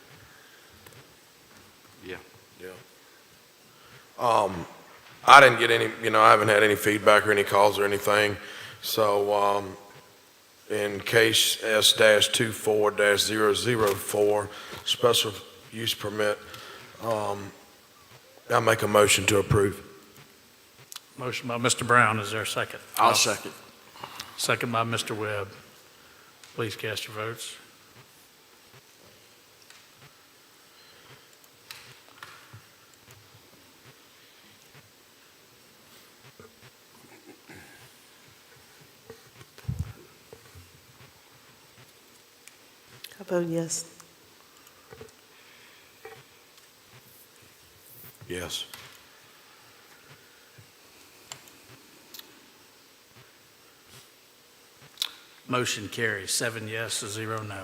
Yeah. Yeah. I didn't get any, I haven't had any feedback or any calls or anything. So, in case S-24-004, special use permit, I make a motion to approve. Motion by Mr. Brown. Is there a second? I'll second. Second by Mr. Webb. Please cast your votes. I vote yes. Yes. Motion carries, 7 yes to 0 no.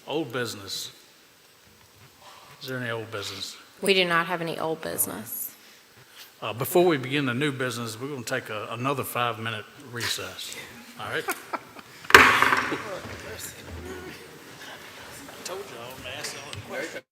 Old business. Is there any old business? We do not have any old business. Before we begin the new business, we're going to take another 5-minute recess. All right? I told you I was asking all the questions.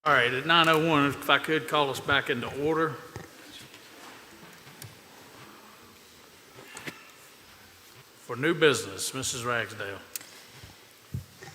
All right, at 9:01, if I could call us back into order. For new business, Mrs. Ragsdale.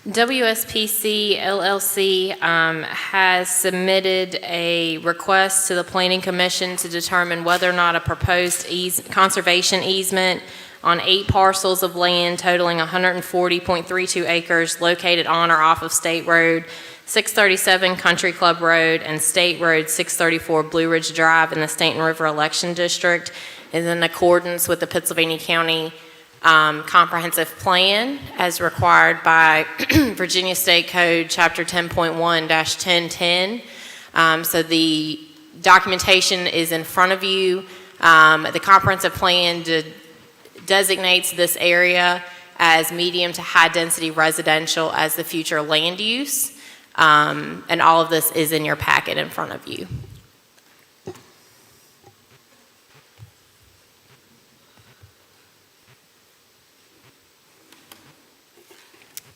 WSPC LLC has submitted a request to the Planning Commission to determine whether or not a proposed conservation easement on 8 parcels of land totaling 140.32 acres located on or off of State Road 637 Country Club Road and State Road 634 Blue Ridge Drive in the Stanton River Election District is in accordance with the Pennsylvania County Comprehensive Plan as required by Virginia State Code Chapter 10.1-1010. So the documentation is in front of you. The comprehensive plan designates this area as medium to high density residential as the future land use. And all of this is in your packet in front of you.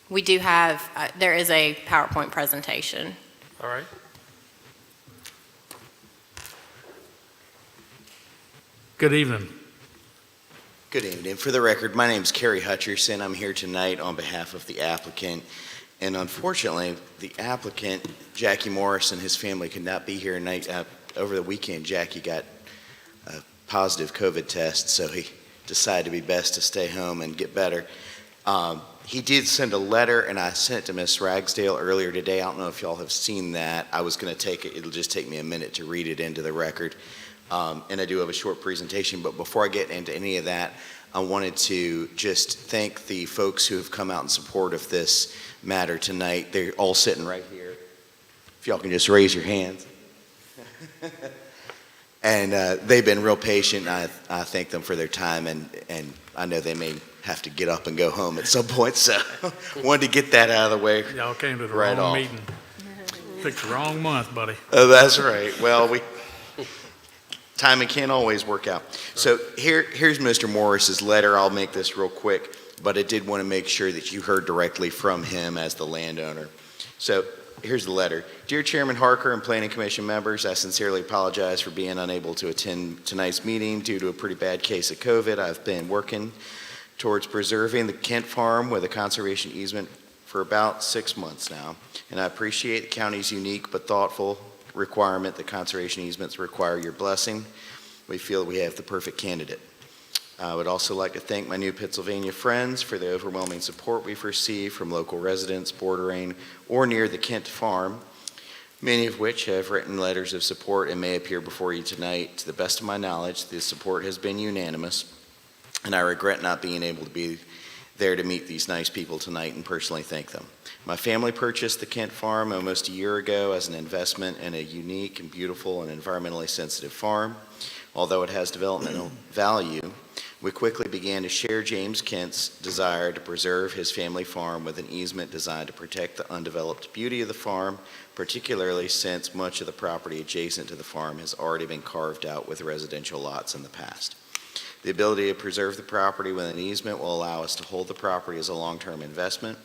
We do have, there is a PowerPoint presentation. All right. Good evening. Good evening. For the record, my name is Kerry Hutcherson. I'm here tonight on behalf of the applicant. And unfortunately, the applicant, Jackie Morris, and his family could not be here tonight. Over the weekend, Jackie got a positive COVID test, so he decided to be best to stay home and get better. He did send a letter, and I sent it to Ms. Ragsdale earlier today. I don't know if y'all have seen that. I was going to take it. It'll just take me a minute to read it into the record. And I do have a short presentation, but before I get into any of that, I wanted to just thank the folks who have come out in support of this matter tonight. They're all sitting right here. If y'all can just raise your hands. And they've been real patient. I thank them for their time, and I know they may have to get up and go home at some point, so wanted to get that out of the way. Y'all came to the right wrong off. meeting. Picked the wrong month, buddy. Oh, that's right. Well, timing can't always work out. So here's Mr. Morris's letter. I'll make this real quick, but I did want to make sure that you heard directly from him as the landowner. So here's the letter. Dear Chairman Harker and Planning Commission members, I sincerely apologize for being unable to attend tonight's meeting due to a pretty bad case of COVID. I've been working towards preserving the Kent Farm with a conservation easement for about 6 months now, and I appreciate the county's unique but thoughtful requirement that conservation easements require your blessing. We feel we have the perfect candidate. I would also like to thank my new Pennsylvania friends for the overwhelming support we've received from local residents bordering or near the Kent Farm, many of which have written letters of support and may appear before you tonight. To the best of my knowledge, the support has been unanimous, and I regret not being able to be there to meet these nice people tonight and personally thank them. My family purchased the Kent Farm almost a year ago as an investment in a unique and beautiful and environmentally sensitive farm. Although it has developmental value, we quickly began to share James Kent's desire to preserve his family farm with an easement designed to protect the undeveloped beauty of the farm, particularly since much of the property adjacent to the farm has already been carved out with residential lots in the past. The ability to preserve the property with an easement will allow us to hold the property as a long-term investment.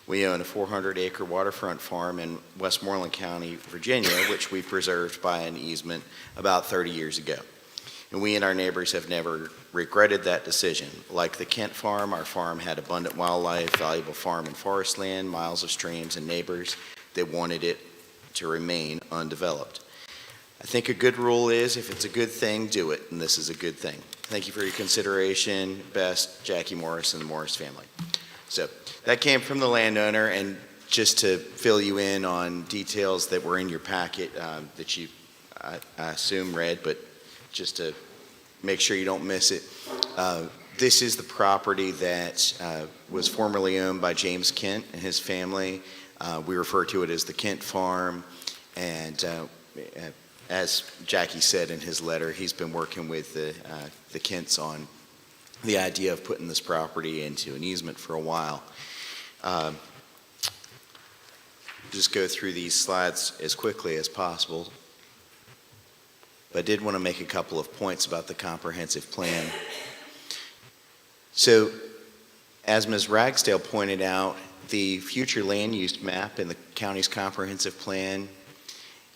We own a 400-acre waterfront farm in Westmoreland County, Virginia, which we preserved by an easement about 30 years ago. And we and our neighbors have never regretted that decision. Like the Kent Farm, our farm had abundant wildlife, valuable farm and forest land, miles of streams, and neighbors that wanted it to remain undeveloped. I think a good rule is, if it's a good thing, do it, and this is a good thing. Thank you for your consideration. Best, Jackie Morris and the Morris family. So that came from the landowner, and just to fill you in on details that were in your packet that you, I assume, read, but just to make sure you don't miss it. This is the property that was formerly owned by James Kent and his family. We refer to it as the Kent Farm, and as Jackie said in his letter, he's been working with the Kents on the idea of putting this property into an easement for a while. Just go through these slides as quickly as possible. But I did want to make a couple of points about the comprehensive plan. So, as Ms. Ragsdale pointed out, the future land use map in the county's comprehensive plan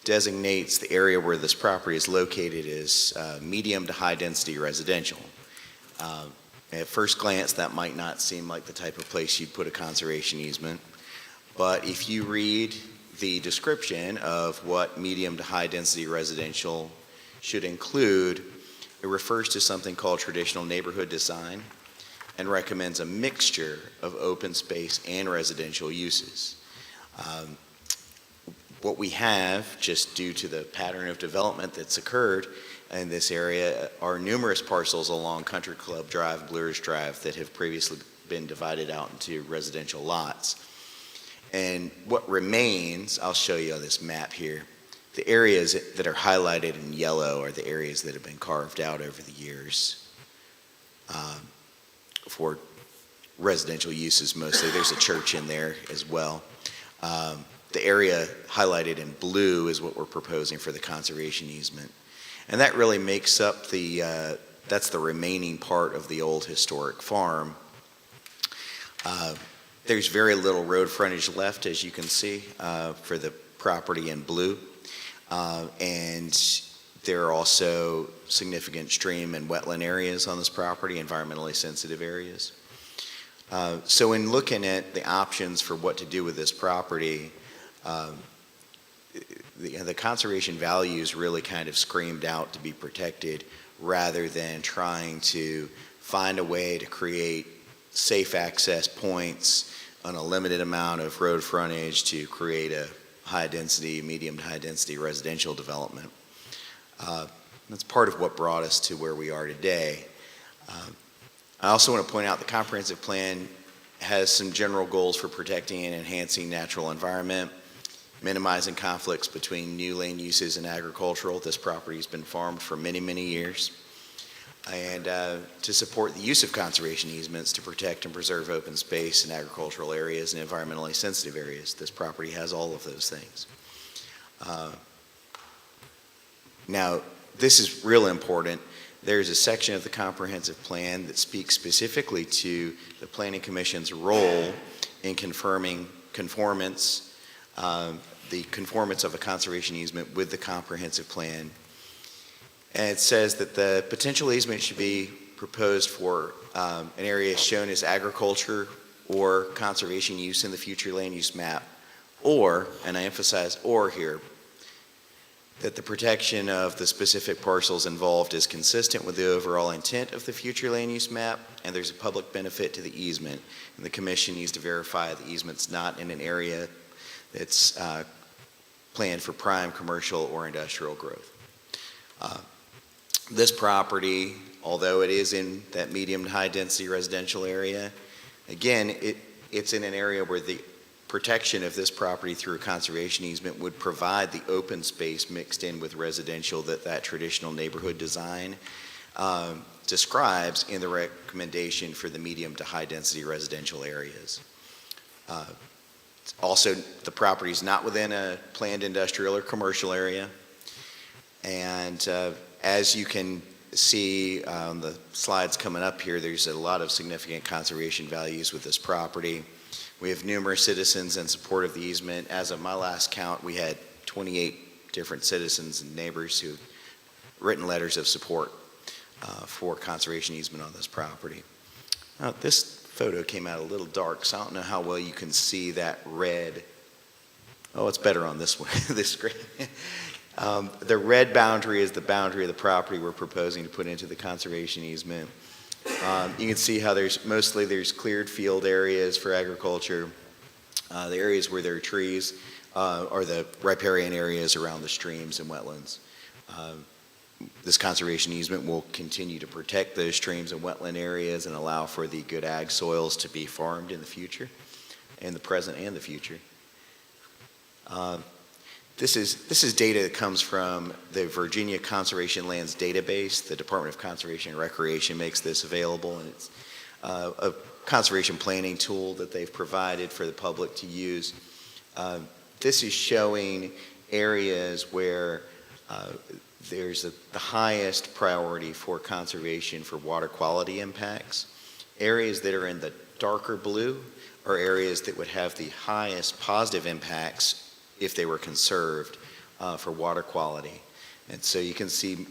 designates the area where this property is located as medium to high density residential. At first glance, that might not seem like the type of place you'd put a conservation easement, but if you read the description of what medium to high density residential should include, it refers to something called traditional neighborhood design and recommends a mixture of open space and residential uses. What we have, just due to the pattern of development that's occurred in this area, are numerous parcels along Country Club Drive, Blue Ridge Drive, that have previously been divided out into residential lots. And what remains, I'll show you on this map here, the areas that are highlighted in yellow are the areas that have been carved out over the years for residential uses mostly. There's a church in there as well. The area highlighted in blue is what we're proposing for the conservation easement. And that really makes up that's the remaining part of the old historic farm. There's very little road frontage left, as you can see, for the property in blue. And there are also significant stream and wetland areas on this property, environmentally sensitive areas. So in looking at the options for what to do with this property, the conservation values really kind of screamed out to be protected rather than trying to find a way to create safe access points on a limited amount of road frontage to create a high density, medium to high density residential development. That's part of what brought us to where we are today. I also want to point out the comprehensive plan has some general goals for protecting and enhancing natural environment, minimizing conflicts between new land uses and agricultural. This property has been farmed for many, many years. And to support the use of conservation easements to protect and preserve open space in agricultural areas and environmentally sensitive areas. This property has all of those things. Now, this is real important. There's a section of the comprehensive plan that speaks specifically to the Planning Commission's role in confirming conformance, the conformance of a conservation easement with the comprehensive plan. And it says that the potential easement should be proposed for an area shown as agriculture or conservation use in the future land use map, or, and I emphasize or here, that the protection of the specific parcels involved is consistent with the overall intent of the future land use map, and there's a public benefit to the easement. And the commission needs to verify the easement's not in an area that's planned for prime commercial or industrial growth. This property, although it is in that medium to high density residential area, again, it's in an area where the protection of this property through a conservation easement would provide the open space mixed in with residential that traditional neighborhood design describes in the recommendation for the medium to high density residential areas. Also, the property is not within a planned industrial or commercial area. And as you can see on the slides coming up here, there's a lot of significant conservation values with this property. We have numerous citizens in support of the easement. As of my last count, we had 28 different citizens and neighbors who written letters of support for conservation easement on this property. Now, this photo came out a little dark, so I don't know how well you can see that red. Oh, it's better on this one, this screen. The red boundary is the boundary of the property we're proposing to put into the conservation easement. You can see how there's cleared field areas for agriculture. The areas where there are trees are the riparian areas around the streams and wetlands. This conservation easement will continue to protect those streams and wetland areas and allow for the good ag soils to be farmed in the future, in the present and the future. This is data that comes from the Virginia Conservation Lands Database. The Department of Conservation and Recreation makes this available, and it's a conservation planning tool that they've provided for the public to use. This is showing areas where there's the highest priority for conservation for water quality impacts. Areas that are in the darker blue are areas that would have the highest positive impacts if they were conserved for water quality. And so you can see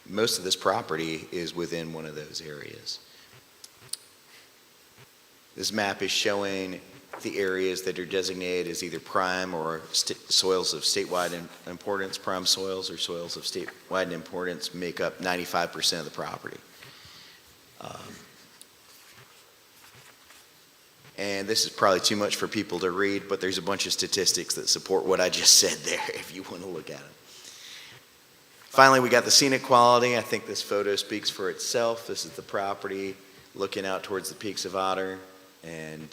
most of this property is within one of those areas. This map is showing the areas that are designated as either prime or soils of statewide importance. Prime soils or soils of statewide importance make up 95% of the property. And this is probably too much for people to read, but there's a bunch of statistics that support what I just said there if you want to look at them. Finally, we got the scenic quality. I think this photo speaks for itself. This is the property looking out towards the peaks of Otter. And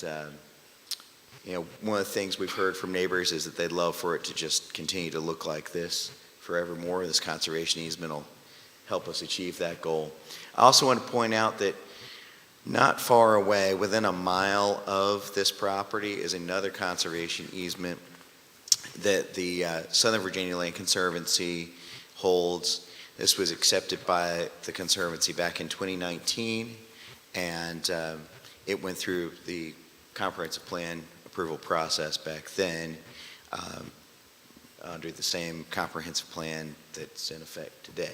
one of the things we've heard from neighbors is that they'd love for it to just continue to look like this forevermore. This conservation easement will help us achieve that goal. I also want to point out that not far away, within a mile of this property, is another conservation easement that the Southern Virginia Land Conservancy holds. This was accepted by the Conservancy back in 2019, and it went through the comprehensive plan approval process back then under the same comprehensive plan that's in effect today.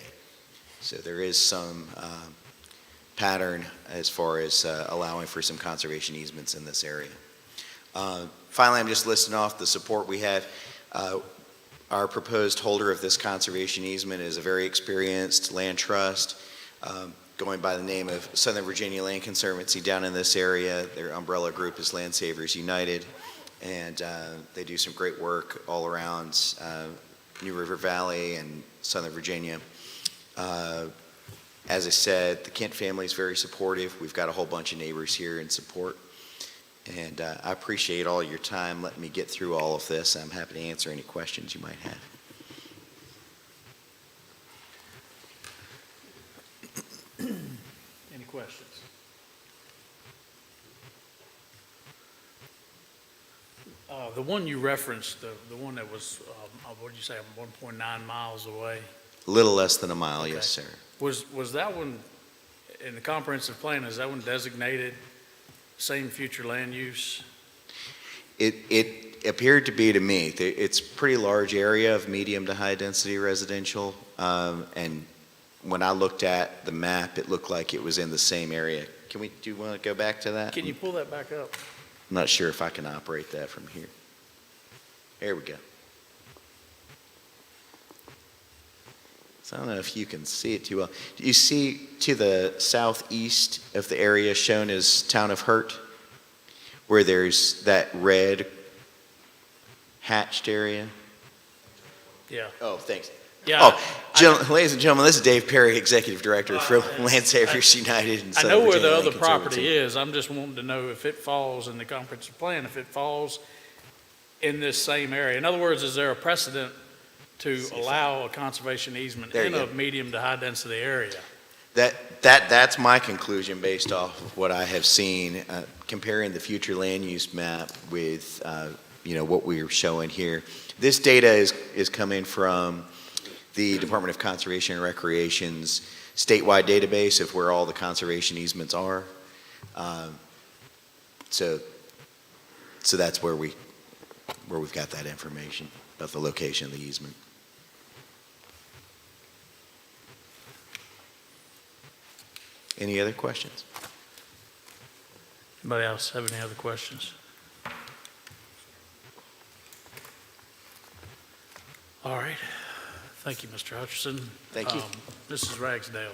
So there is some pattern as far as allowing for some conservation easements in this area. Finally, I'm just listing off the support we have. Our proposed holder of this conservation easement is a very experienced land trust going by the name of Southern Virginia Land Conservancy down in this area. Their umbrella group is Land Savers United, and they do some great work all around New River Valley and Southern Virginia. As I said, the Kent family is very supportive. We've got a whole bunch of neighbors here in support. And I appreciate all your time letting me get through all of this. I'm happy to answer any questions you might have. Any questions? The one you referenced, the one that was, what did you say, 1.9 miles away? A little less than a mile, Okay. yes, sir. Was that one, in the comprehensive plan, is that one designated same future land use? It appeared to be to me. It's a pretty large area of medium to high density residential. And when I looked at the map, it looked like it was in the same area. Do you want to go back to that? Can you pull that back up? I'm not sure if I can operate that from here. There we go. So I don't know if you can see it too well. Do you see to the southeast of the area shown as Town of Hurt, where there's that red hatched area? Yeah. Oh, thanks. Yeah. Ladies and gentlemen, this is Dave Perry, Executive Director for Land Savers United. And I know where the Virginia other Land property Conservancy. is. I'm just wanting to know if it falls in the comprehensive plan, if it falls in this same area. In other words, is there a precedent to allow a conservation easement There in you a go. medium to high density area? That's my conclusion based off of what I have seen, comparing the future land use map with, what we're showing here. This data is coming from the Department of Conservation and Recreation's statewide database of where all the conservation easements are. So that's where we've got that information about the location of the easement. Any other questions? Anybody else have any other questions? All right. Thank you, Mr. Hutcherson. Thank you. Mrs. Ragsdale.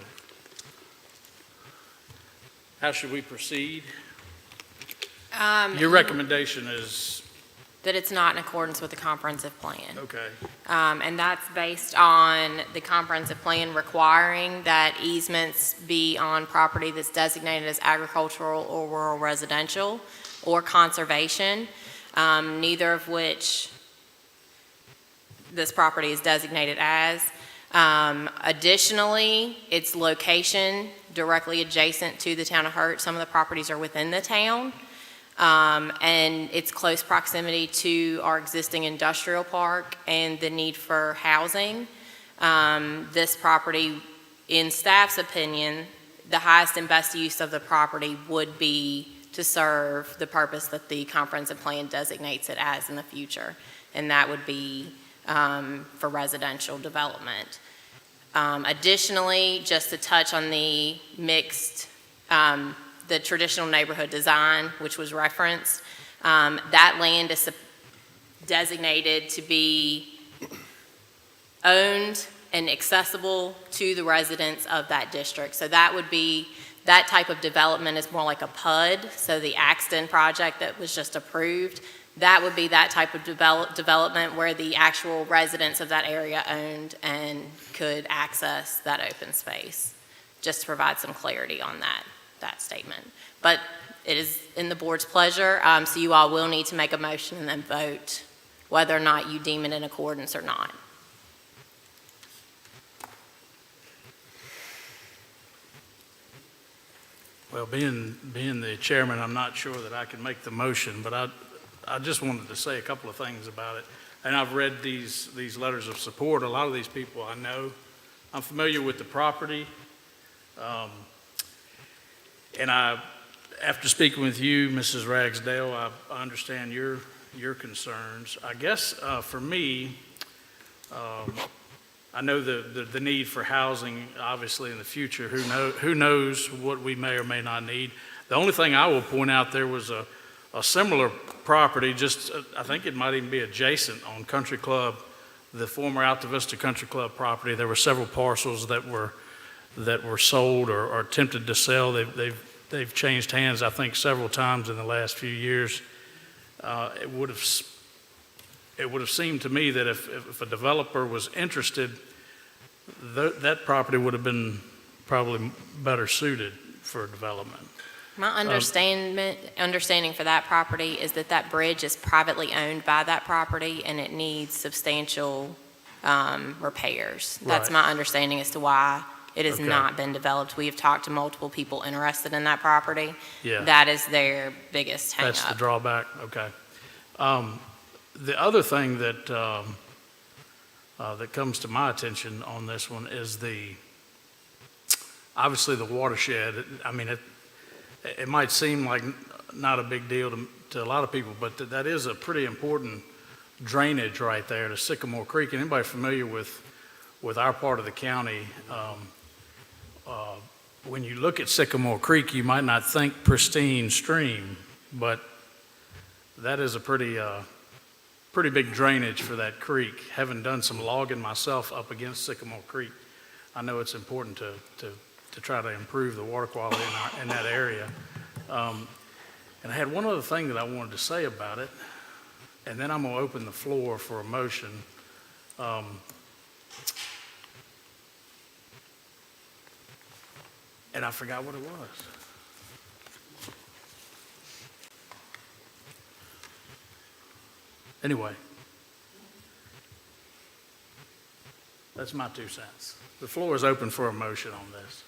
How should we proceed? Your recommendation is, That it's not in accordance with the comprehensive plan. okay, And that's based on the comprehensive plan requiring that easements be on property that's designated as agricultural or rural residential or conservation, neither of which this property is designated as. Additionally, its location directly adjacent to the town of Hurt. Some of the properties are within the town. And its close proximity to our existing industrial park and the need for housing. This property, in staff's opinion, the highest and best use of the property would be to serve the purpose that the comprehensive plan designates it as in the future. And that would be for residential development. Additionally, just to touch on the mixed, the traditional neighborhood design, which was referenced, that land is designated to be owned and accessible to the residents of that district. So that would be, that type of development is more like a PUD, so the Axton project that was just approved, that would be that type of development where the actual residents of that area owned and could access that open space, just to provide some clarity on that statement. But it is in the board's pleasure, so you all will need to make a motion and then vote whether or not you deem it in accordance or not. Well, being the chairman, I'm not sure that I can make the motion, but I just wanted to say a couple of things about it. And I've read these letters of support. A lot of these people I know. I'm familiar with the property. And after speaking with you, Mrs. Ragsdale, I understand your concerns. I guess for me, I know the need for housing, obviously, in the future. Who knows what we may or may not need. The only thing I will point out, there was a similar property, just I think it might even be adjacent on Country Club, the former Alta Vista Country Club property. There were several parcels that were sold or attempted to sell. They've changed hands, I think, several times in the last few years. It would have seemed to me that if a developer was interested, that property would have been probably better suited for development. My understanding for that property is that bridge is privately owned by that property and it needs substantial repairs. That's Right. my understanding as to why it has Okay. not been developed. We have talked to multiple people interested in that property. Yeah. That is their biggest hang-up. That's the drawback, okay. The other thing that comes to my attention on this one is obviously the watershed. I mean, it might seem like not a big deal to a lot of people, but that is a pretty important drainage right there to Sycamore Creek. Anybody familiar with our part of the county, when you look at Sycamore Creek, you might not think pristine stream, but that is a pretty big drainage for that creek. Having done some logging myself up against Sycamore Creek, I know it's important to try to improve the water quality in that area. And I had one other thing that I wanted to say about it, and then I'm going to open the floor for a motion. And I forgot what it was. Anyway, that's my 2 cents. The floor is open for a motion on this.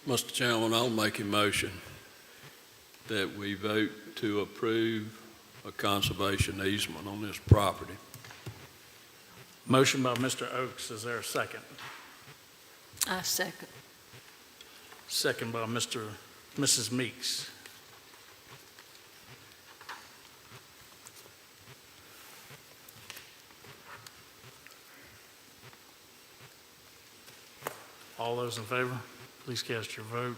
Mr. Chairman, I'll make a motion that we vote to approve a conservation easement on this property. Motion by Mr. Oakes. Is there a second? I second. Second by Mrs. Meeks. All those in favor, please cast your vote.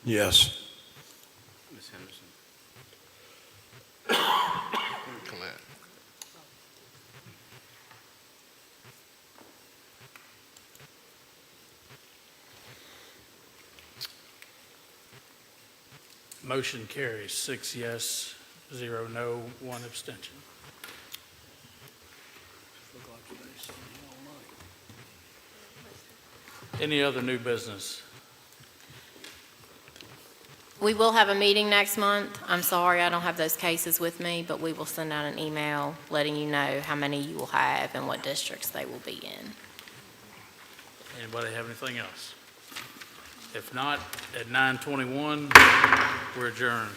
Yes. Ms. Henderson. Collette. Motion carries 6 yes, 0 no, 1 abstention. Any other new business? We will have a meeting next month. I'm sorry, I don't have those cases with me, but we will send out an email letting you know how many you will have and what districts they will be in. Anybody have anything else? If not, at 9:21, we're adjourned.